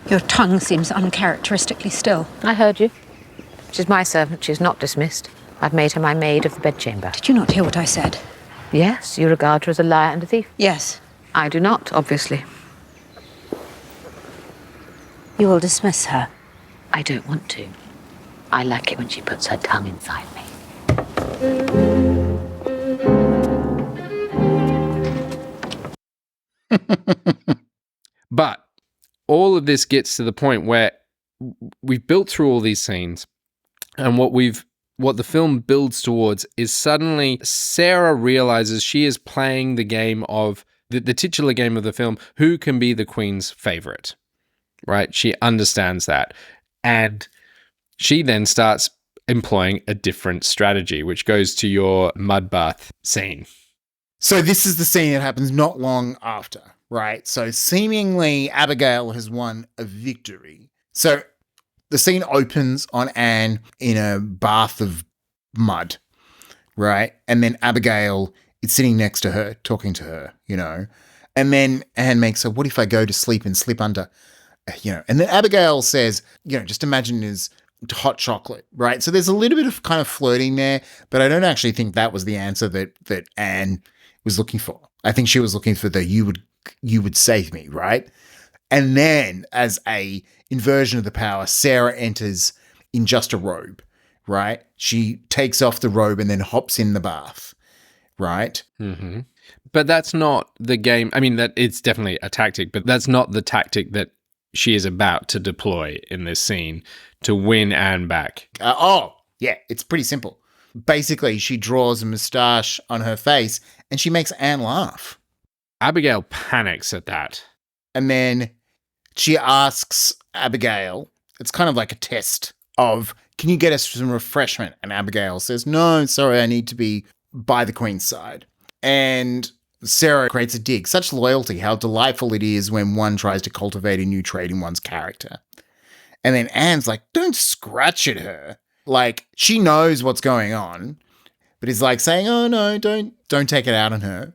Your tongue seems uncharacteristically still. I heard you. She's my servant. She's not dismissed. I've made her my maid of the bedchamber. Did you not hear what I said? Yes, you regard her as a liar and a thief. Yes. I do not, obviously. You will dismiss her. I don't want to. I like it when she puts her tongue inside me. But all of this gets to the point where we've built through all these scenes, and what the film builds towards is suddenly Sarah realizes she is playing the game of the titular game of the film, who can be the Queen's favorite. right? She understands that. And she then starts employing a different strategy, which goes to your mud bath scene. So this is the scene that happens not long after, right? So seemingly Abigail has won a victory. So the scene opens on Anne in a bath of mud, right? And then Abigail is sitting next to her, talking to her, And then Anne makes her, what if I go to sleep and slip under, And then Abigail says, just imagine it as hot chocolate, right? So there's a little bit of kind of flirting there, but I don't actually think that was the answer that Anne was looking for. I think she was looking for the you would save me, right? And then as a inversion of the power, Sarah enters in just a robe, right? She takes off the robe and then hops in the bath, right? Mm-hmm. But that's not the game. I mean, that it's definitely a tactic, but that's not the tactic that she is about to deploy in this scene to win Anne back. Yeah, it's pretty simple. Basically, she draws a moustache on her face and she makes Anne laugh. Abigail panics at that. And then she asks Abigail, it's kind of like a test of, can you get us some refreshment? And Abigail says, no, sorry, I need to be by the Queen's side. And Sarah creates a dig. Such loyalty, how delightful it is when one tries to cultivate a new trait in one's character. And then Anne's like, don't scratch at her. Like, she knows what's going on, but is like saying, oh no, don't take it out on her.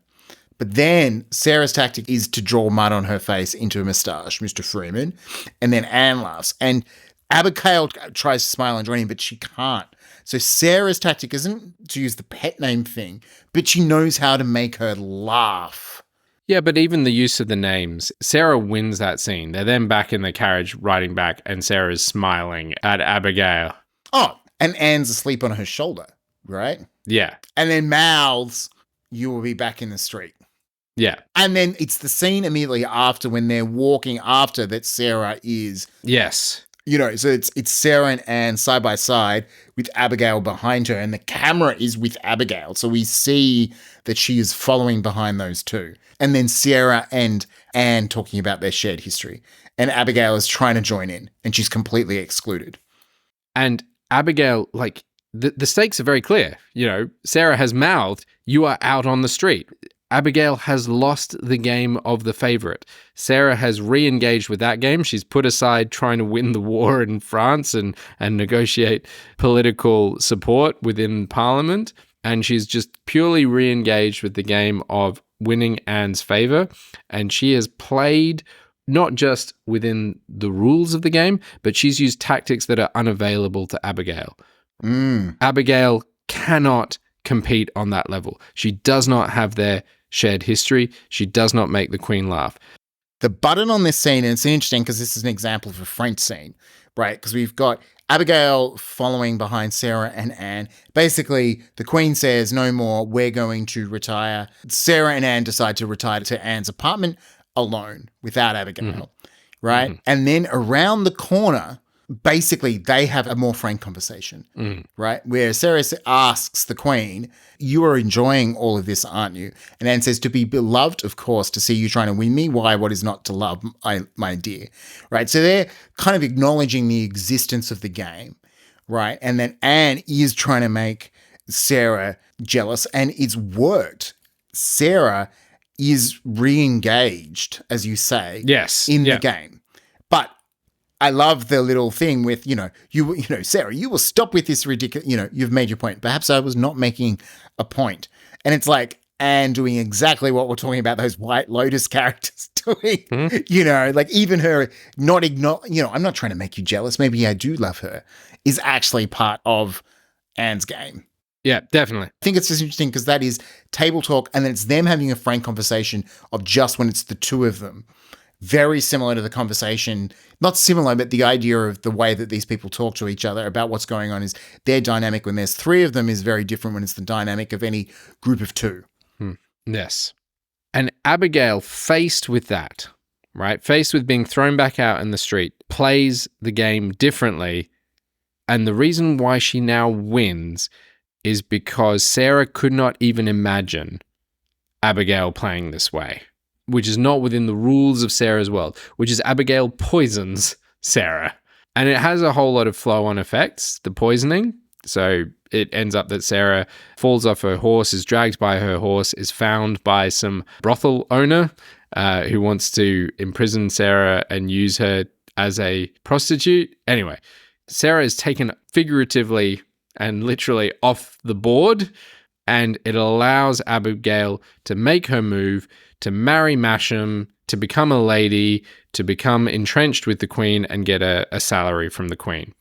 But then Sarah's tactic is to draw mud on her face into a moustache, Mr. Freeman. And then Anne laughs. And Abigail tries to smile and join in, but she can't. So Sarah's tactic isn't to use the pet name thing, but she knows how to make her laugh. Yeah, but even the use of the names, Sarah wins that scene. They're then back in the carriage riding back, and Sarah's smiling at Abigail. Oh, and Anne's asleep on her shoulder, right? Yeah. And then mouths, you will be back in the street. Yeah. And then it's the scene immediately after when they're walking after that Sarah is. Yes. So it's Sarah and Anne side by side with Abigail behind her, and the camera is with Abigail. So we see that she is following behind those two. And then Sarah and Anne talking about their shared history. And Abigail is trying to join in, and she's completely excluded. And Abigail, like, the stakes are very clear. Sarah has mouthed, you are out on the street. Abigail has lost the game of the favorite. Sarah has re-engaged with that game. She's put aside trying to win the war in France and negotiate political support within Parliament. And she's just purely re-engaged with the game of winning Anne's favor. And she has played not just within the rules of the game, but she's used tactics that are unavailable to Abigail. Abigail cannot compete on that level. She does not have their shared history. She does not make the Queen laugh. The button on this scene, and it's interesting because this is an example of a French scene, right? Because we've got Abigail following behind Sarah and Anne. Basically, the Queen says, no more, we're going to retire. Sarah and Anne decide to retire to Anne's apartment alone without Abigail, right? Mm-hmm. And then around the corner, basically, they have a more frank conversation, right? Where Sarah asks the Queen, you are enjoying all of this, aren't you? And Anne says, to be beloved, of course, to see you trying to win me. Why? What is not to love, my dear? Right? So they're kind of acknowledging the existence of the game, right? And then Anne is trying to make Sarah jealous, and it's worked. Sarah is re-engaged, as you say, in the game. But I love the little thing with, Sarah, you will stop with this ridiculous, you've made your point. Perhaps I was not making a point. And it's like Anne doing exactly what we're talking about those White Lotus characters doing, like even her not I'm not trying to make you jealous. Maybe I do love her is actually part of Anne's game. Yeah, definitely. I think it's just interesting because that is table talk, and then it's them having a frank conversation of just when it's the two of them. Very similar to the conversation, not similar, but the idea of the way that these people talk to each other about what's going on is their dynamic when there's three of them is very different when it's the dynamic of any group of two. Yes. And Abigail, faced with that, right, faced with being thrown back out in the street, plays the game differently. And the reason why she now wins is because Sarah could not even imagine Abigail playing this way. which is not within the rules of Sarah's world, which is Abigail poisons Sarah. And it has a whole lot of flow-on effects, the poisoning. So it ends up that Sarah falls off her horse, is dragged by her horse, is found by some brothel owner who wants to imprison Sarah and use her as a prostitute. Anyway, Sarah is taken figuratively and literally off the board, and it allows Abigail to make her move, to marry Masham, to become a lady, to become entrenched with the Queen and get a salary from the Queen.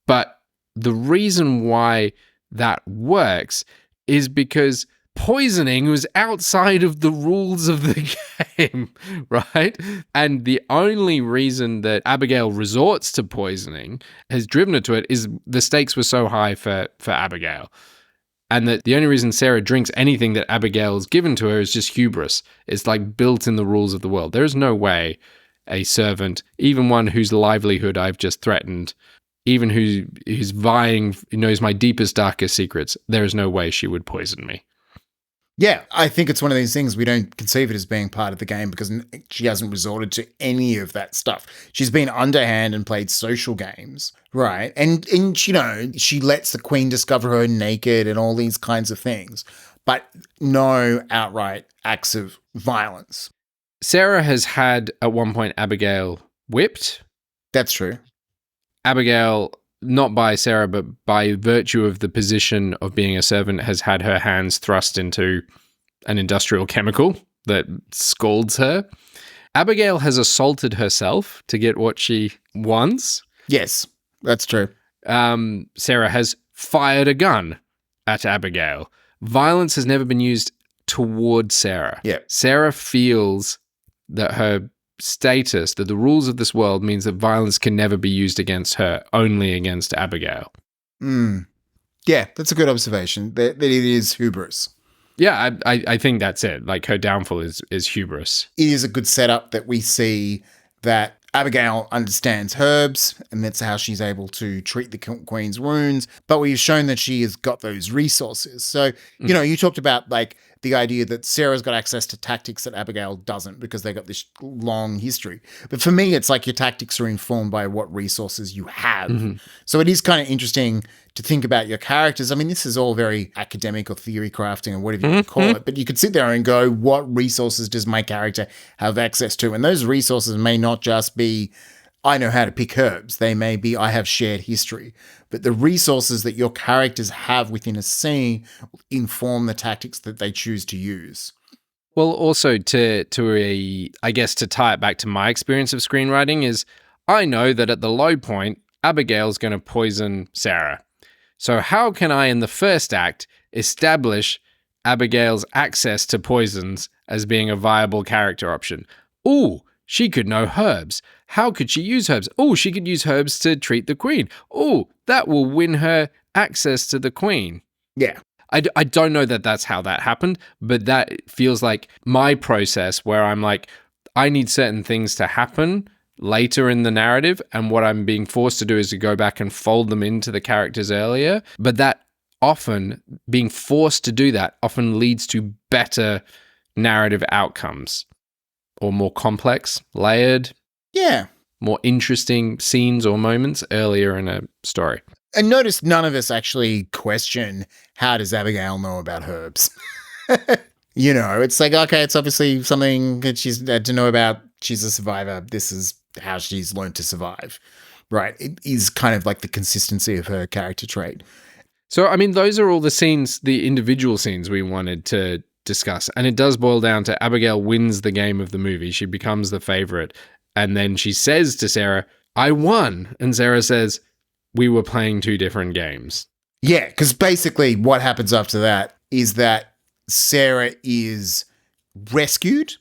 But the reason why that works is because poisoning was outside of the rules of the game, right? And the only reason that Abigail resorts to poisoning, has driven her to it, is the stakes were so high for Abigail. And that the only reason Sarah drinks anything that Abigail's given to her is just hubris. It's like built in the rules of the world. There's no way a servant, even one whose livelihood I've just threatened, even who's vying, knows my deepest, darkest secrets, there is no way she would poison me. Yeah, I think it's one of these things we don't conceive it as being part of the game because she hasn't resorted to any of that stuff. She's been underhand and played social games, right? And you know, she lets the Queen discover her naked and all these kinds of things, but no outright acts of violence. Sarah has had, at one point, Abigail whipped. That's true. Abigail, not by Sarah, but by virtue of the position of being a servant, has had her hands thrust into an industrial chemical that scalds her. Abigail has assaulted herself to get what she wants. Yes, that's true. Sarah has fired a gun at Abigail. Violence has never been used toward Sarah. Yeah. Sarah feels that her status, that the rules of this world means that violence can never be used against her, only against Abigail. Yeah, that's a good observation. That it is hubris. Yeah, I think that's it. Like, her downfall is hubris. It is a good setup that we see that Abigail understands herbs, and that's how she's able to treat the Queen's wounds. But we've shown that she has got those resources. So, you know, you talked about like the idea that Sarah's got access to tactics that Abigail doesn't because they got this long history. But for me, it's like your tactics are informed by what resources you have. Mm-hmm. So it is kind of interesting to think about your characters. I mean, this is all very academic or theory crafting or whatever you call it, but you could sit there and go, what resources does my character have access to? And those resources may not just be, I know how to pick herbs. They may be, I have shared history. But the resources that your characters have within a scene inform the tactics that they choose to use. Well, also to tie it back to my experience of screenwriting is, I know that at the low point, Abigail's going to poison Sarah. So how can I, in the first act, establish Abigail's access to poisons as being a viable character option? Ooh, she could know herbs. How could she use herbs? Oh, she could use herbs to treat the Queen. Oh, that will win her access to the Queen. Yeah. I don't know that that's how that happened, but that feels like my process where I'm like, I need certain things to happen later in the narrative, and what I'm being forced to do is to go back and fold them into the characters earlier. But that often, being forced to do that, often leads to better narrative outcomes, or more complex, layered, more interesting scenes or moments earlier in a story. And notice none of us actually question, how does Abigail know about herbs? You know, it's like, okay, it's obviously something that she's had to know about. She's a survivor. This is how she's learned to survive, right? It is kind of like the consistency of her character trait. So, I mean, those are all the scenes, the individual scenes we wanted to discuss. And it does boil down to Abigail wins the game of the movie. She becomes the favorite. And then she says to Sarah, I won. And Sarah says, we were playing two different games. Yeah, because basically what happens after that is that Sarah is rescued.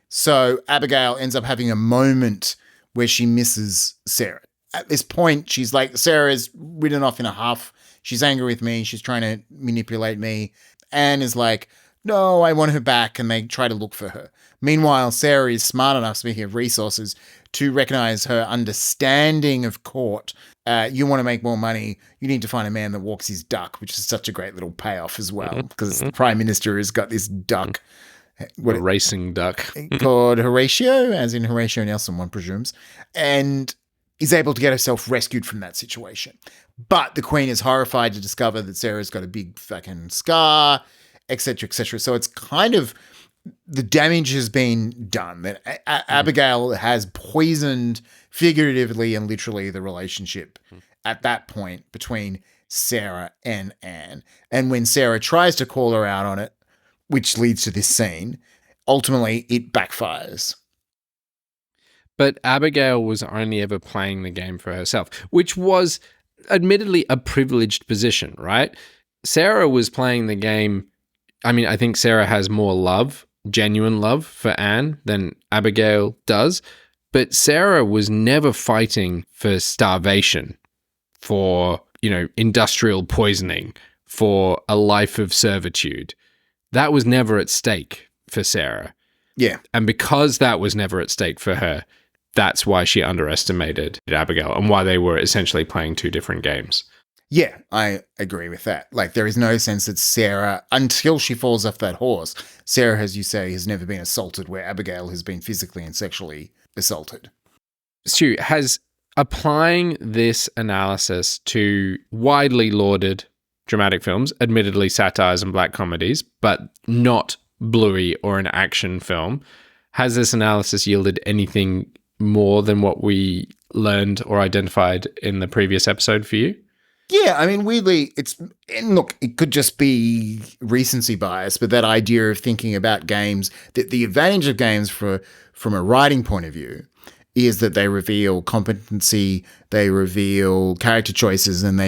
So Abigail ends up having a moment where she misses Sarah. At this point, she's like, Sarah's ridden off in a huff. She's angry with me. She's trying to manipulate me. Anne is like, no, I want her back. And they try to look for her. Meanwhile, Sarah is smart enough, speaking of resources, to recognize her understanding of court. You want to make more money, you need to find a man that walks his duck, which is such a great little payoff as well, because the Prime Minister has got this duck a racing duck called Horatio, as in Horatio Nelson, one presumes, and is able to get herself rescued from that situation. But the Queen is horrified to discover that Sarah's got a big fucking scar, etc., etc. So it's kind of, the damage has been done. That Abigail has poisoned, figuratively and literally, the relationship at that point between Sarah and Anne. And when Sarah tries to call her out on it, which leads to this scene, ultimately it backfires. But Abigail was only ever playing the game for herself, which was admittedly a privileged position, right? Sarah was playing the game. I mean, I think Sarah has more love, genuine love for Anne than Abigail does. But Sarah was never fighting for starvation, for, industrial poisoning, for a life of servitude. That was never at stake for Sarah. Yeah. And because that was never at stake for her, that's why she underestimated Abigail and why they were essentially playing two different games. Yeah, I agree with that. Like, there is no sense that Sarah, until she falls off that horse, Sarah, as you say, has never been assaulted, where Abigail has been physically and sexually assaulted. Stu, has applying this analysis to widely lauded dramatic films, admittedly satires and black comedies, but not Bluey or an action film, has this analysis yielded anything more than what we learned or identified in the previous episode for you? Yeah, I mean, weirdly, it could just be recency bias, but that idea of thinking about games, that the advantage of games from a writing point of view is that they reveal competency, they reveal character choices, and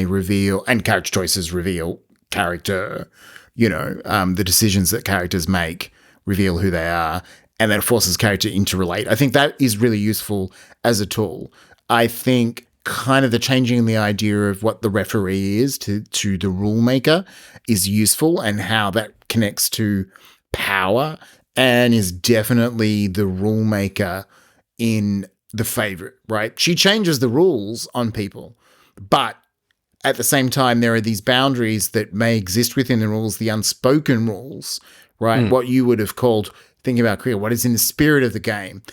character choices reveal character, the decisions that characters make reveal who they are, and that forces character to interrelate. I think that is really useful as a tool. I think kind of the changing the idea of what the referee is to the rule maker is useful, and how that connects to power, and is definitely the rule maker in The Favourite, right? She changes the rules on people, but at the same time, there are these boundaries that may exist within the rules, the unspoken rules, right? What you would have called, thinking about Korea, what is in the spirit of the game.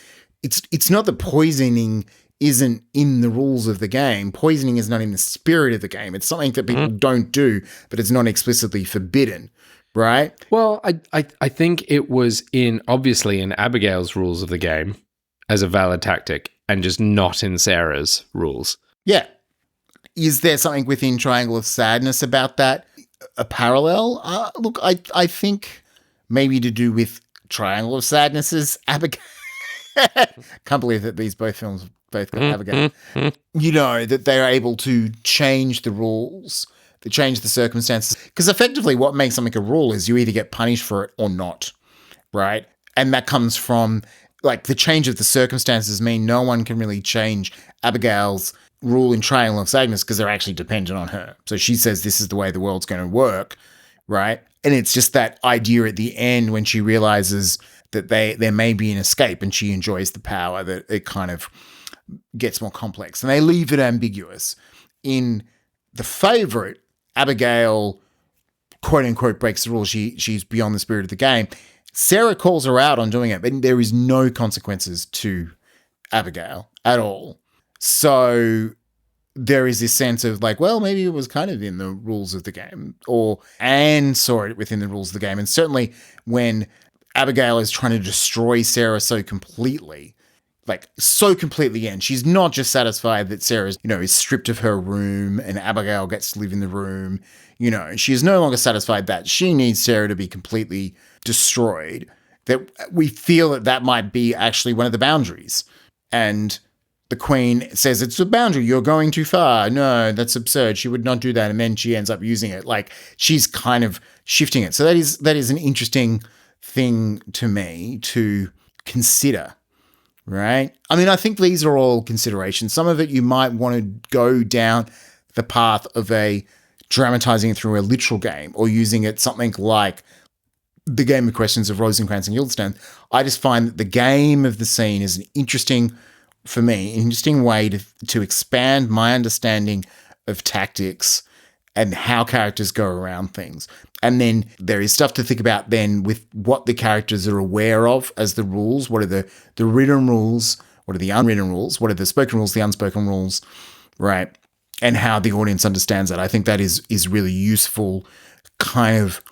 It's not that poisoning isn't in the rules of the game. Poisoning is not in the spirit of the game. It's something that people don't do, but it's not explicitly forbidden, right? Well, I think it was obviously in Abigail's rules of the game as a valid tactic, and just not in Sarah's rules. Yeah. Is there something within Triangle of Sadness about that? A parallel? Look, I think maybe to do with Triangle of Sadness's Abigail. Can't believe that these both films both got Abigail. That they're able to change the rules, to change the circumstances. Because effectively what makes something a rule is you either get punished for it or not, right? And that comes from, like, the change of the circumstances mean no one can really change Abigail's rule in Triangle of Sadness because they're actually dependent on her. So she says this is the way the world's going to work, right? And it's just that idea at the end when she realizes that there may be an escape and she enjoys the power, that it kind of gets more complex. And they leave it ambiguous. In The Favourite, Abigail, quote unquote, breaks the rules. She's beyond the spirit of the game. Sarah calls her out on doing it, but there is no consequences to Abigail at all. So there is this sense of like, well, maybe it was kind of in the rules of the game, or Anne saw it within the rules of the game. And certainly when Abigail is trying to destroy Sarah so completely, and she's not just satisfied that Sarah is stripped of her room and Abigail gets to live in the room. She is no longer satisfied that she needs Sarah to be completely destroyed, that we feel that might be actually one of the boundaries. And the Queen says, it's a boundary, you're going too far. No, that's absurd. She would not do that. And then she ends up using it. Like, she's kind of shifting it. So that is an interesting thing to me to consider, right? I mean, I think these are all considerations. Some of it you might want to go down the path of dramatizing it through a literal game, or using it something like the Game of Questions of Rosencrantz and Guildenstern. I just find that the game of the scene is an interesting way to expand my understanding of tactics and how characters go around things. And then there is stuff to think about then with what the characters are aware of as the rules. What are the written rules? What are the unwritten rules? What are the spoken rules, the unspoken rules, right? And how the audience understands that. I think that is really useful kind of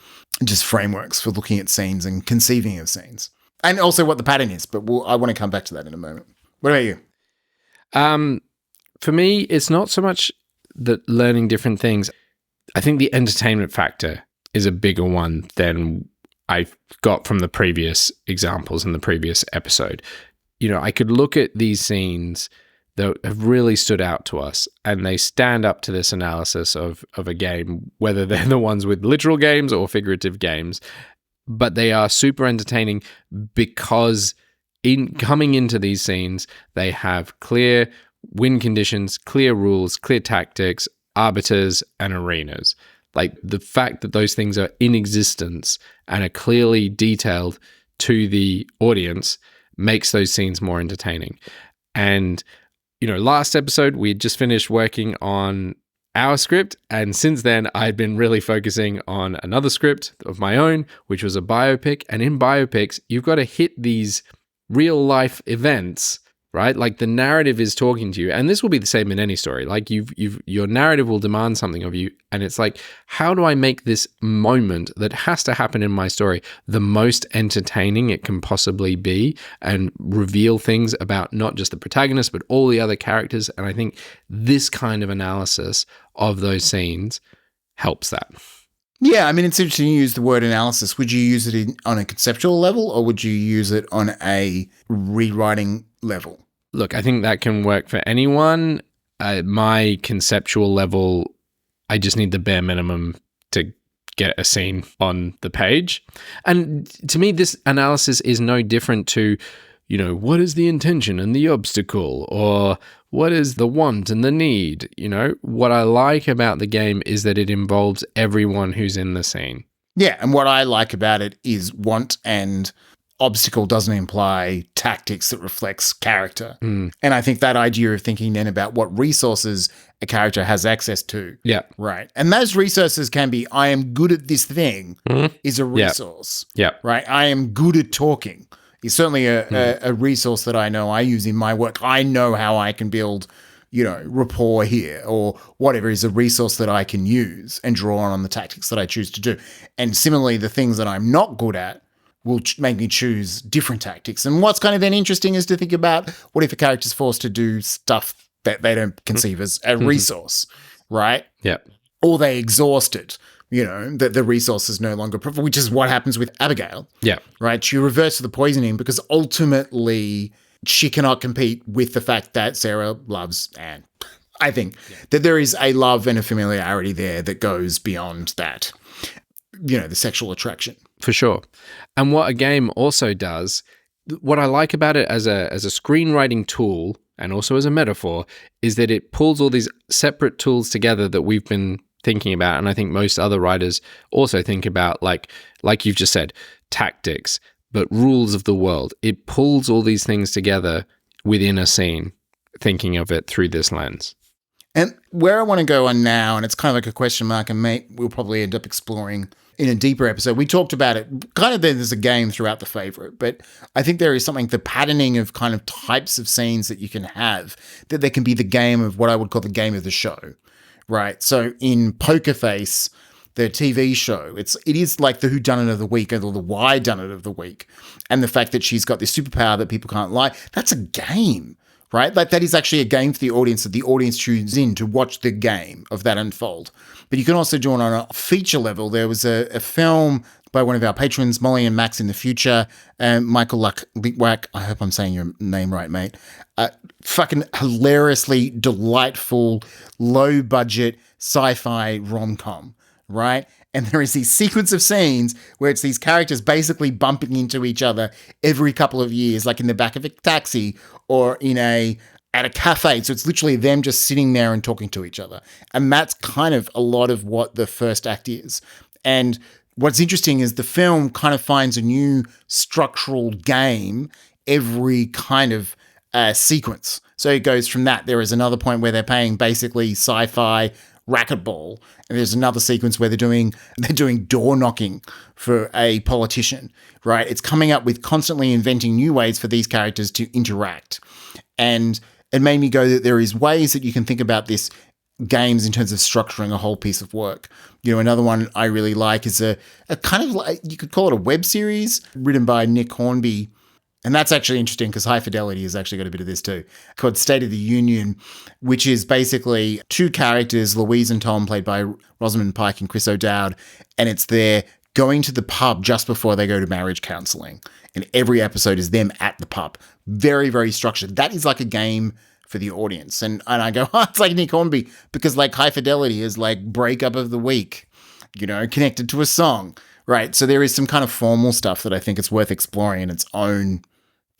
just frameworks for looking at scenes and conceiving of scenes. And also what the pattern is, but I want to come back to that in a moment. What about you? For me, it's not so much that learning different things. I think the entertainment factor is a bigger one than I got from the previous examples in the previous episode. I could look at these scenes that have really stood out to us, and they stand up to this analysis of a game, whether they're the ones with literal games or figurative games, but they are super entertaining because in coming into these scenes, they have clear win conditions, clear rules, clear tactics, arbiters, and arenas. Like the fact that those things are in existence and are clearly detailed to the audience makes those scenes more entertaining. And, last episode, we had just finished working on our script. And since then, I'd been really focusing on another script of my own, which was a biopic. And in biopics, you've got to hit these real life events, right? Like the narrative is talking to you. And this will be the same in any story. Like your narrative will demand something of you. And it's like, how do I make this moment that has to happen in my story the most entertaining it can possibly be, and reveal things about not just the protagonist, but all the other characters. And I think this kind of analysis of those scenes helps that. Yeah, I mean, it's interesting you use the word analysis. Would you use it on a conceptual level, or would you use it on a rewriting level? Look, I think that can work for anyone. My conceptual level, I just need the bare minimum to get a scene on the page. And to me, this analysis is no different to, what is the intention and the obstacle, or what is the want and the need? What I like about the game is that it involves everyone who's in the scene. Yeah, and what I like about it is want and obstacle doesn't imply tactics that reflects character. And I think that idea of thinking then about what resources a character has access to. Yeah. Right. And those resources can be, I am good at this thing is a resource. Yeah. Right. I am good at talking is certainly a resource that I know I use in my work. I know how I can build, rapport here, or whatever is a resource that I can use and draw on the tactics that I choose to do. And similarly, the things that I'm not good at will make me choose different tactics. And what's kind of then interesting is to think about, what if a character's forced to do stuff that they don't conceive as a resource, right? Yeah. Or they exhaust it, that the resource is no longer profitable, which is what happens with Abigail. Yeah. Right? She reverts to the poisoning because ultimately she cannot compete with the fact that Sarah loves Anne. I think that there is a love and a familiarity there that goes beyond that, the sexual attraction. For sure. And what a game also does, what I like about it as a screenwriting tool and also as a metaphor, is that it pulls all these separate tools together that we've been thinking about. And I think most other writers also think about, like you've just said, tactics, but rules of the world. It pulls all these things together within a scene, thinking of it through this lens. And where I want to go on now, and it's kind of like a question mark, and we'll probably end up exploring in a deeper episode. We talked about it kind of there's a game throughout the favorite, but I think there is something, the patterning of kind of types of scenes that you can have, that there can be the game of what I would call the game of the show, right? So in Poker Face, the TV show, it is like the whodunit of the week, or the why dunnit of the week. And the fact that she's got this superpower that people can't lie, that's a game, right? Like that is actually a game for the audience, that the audience tunes in to watch the game of that unfold. But you can also do it on a feature level. There was a film by one of our patrons, Molly and Max in the Future, and Michael Litwack, I hope I'm saying your name right, mate. Fucking hilariously delightful, low-budget sci-fi rom-com, right? And there is this sequence of scenes where it's these characters basically bumping into each other every couple of years, like in the back of a taxi or at a cafe. So it's literally them just sitting there and talking to each other. And that's kind of a lot of what the first act is. And what's interesting is the film kind of finds a new structural game every kind of sequence. So it goes from that. There is another point where they're paying basically sci-fi racquetball. And there's another sequence where they're doing door knocking for a politician, right? It's coming up with constantly inventing new ways for these characters to interact. And it made me go that there is ways that you can think about this games in terms of structuring a whole piece of work. Another one I really like is a kind of like, you could call it a web series written by Nick Hornby. And that's actually interesting because High Fidelity has actually got a bit of this too, called State of the Union, which is basically two characters, Louise and Tom, played by Rosamund Pike and Chris O'Dowd. And it's their going to the pub just before they go to marriage counseling. And every episode is them at the pub. Very, very structured. That is like a game for the audience. And I go, it's like Nick Hornby, because like High Fidelity is like breakup of the week, connected to a song, right? So there is some kind of formal stuff that I think it's worth exploring in its own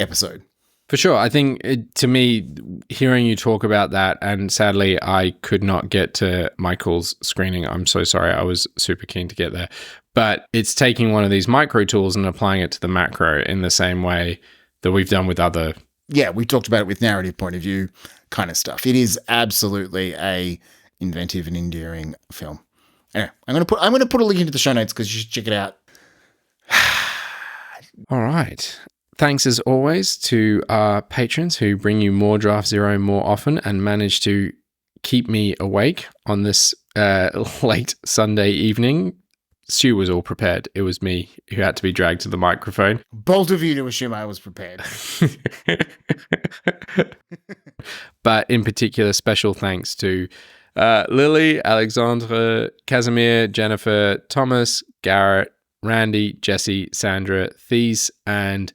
episode. For sure. I think to me, hearing you talk about that, and sadly I could not get to Michael's screening. I'm so sorry. I was super keen to get there. But it's taking one of these micro tools and applying it to the macro in the same way that we've done with other. Yeah, we talked about it with narrative point of view kind of stuff. It is absolutely a inventive and endearing film. Anyway, I'm gonna put a link into the show notes because you should check it out. All right. Thanks as always to our patrons who bring you more Draft Zero more often and manage to keep me awake on this late Sunday evening. Stu was all prepared. It was me who had to be dragged to the microphone. Bold of you to assume I was prepared. But in particular, special thanks to Lily, Alexandre, Casimir, Jennifer, Thomas, Garrett, Randy, Jesse, Sandra, Thies, and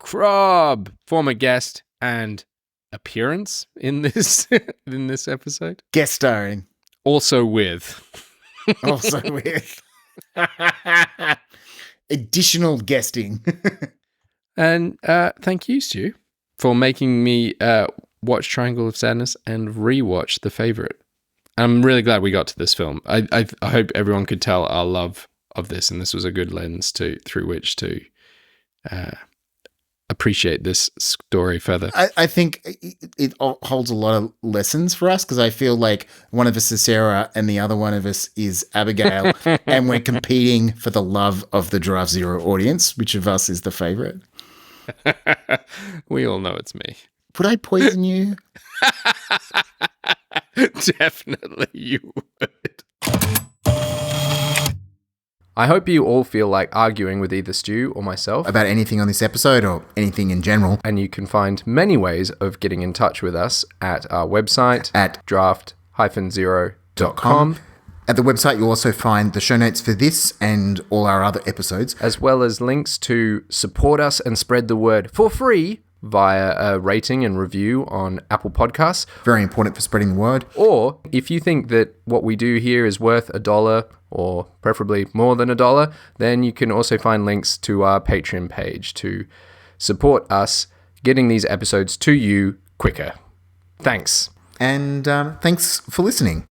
Crob, former guest and appearance in this episode. Guest starring. Also with. Additional guesting. And thank you, Stu, for making me watch Triangle of Sadness and rewatch The Favourite. I'm really glad we got to this film. I hope everyone could tell our love of this, and this was a good lens through which to appreciate this story further. I think it holds a lot of lessons for us because I feel like one of us is Sarah and the other one of us is Abigail, and we're competing for the love of the Draft Zero audience. Which of us is the favorite? We all know it's me. Would I poison you? Definitely you would. I hope you all feel like arguing with either Stu or myself about anything on this episode or anything in general. And you can find many ways of getting in touch with us at our website at draft-zero.com. At the website, you'll also find the show notes for this and all our other episodes, as well as links to support us and spread the word for free via a rating and review on Apple Podcasts. Very important for spreading the word. Or if you think that what we do here is worth $1 or preferably more than $1, then you can also find links to our Patreon page to support us getting these episodes to you quicker. Thanks. And thanks for listening.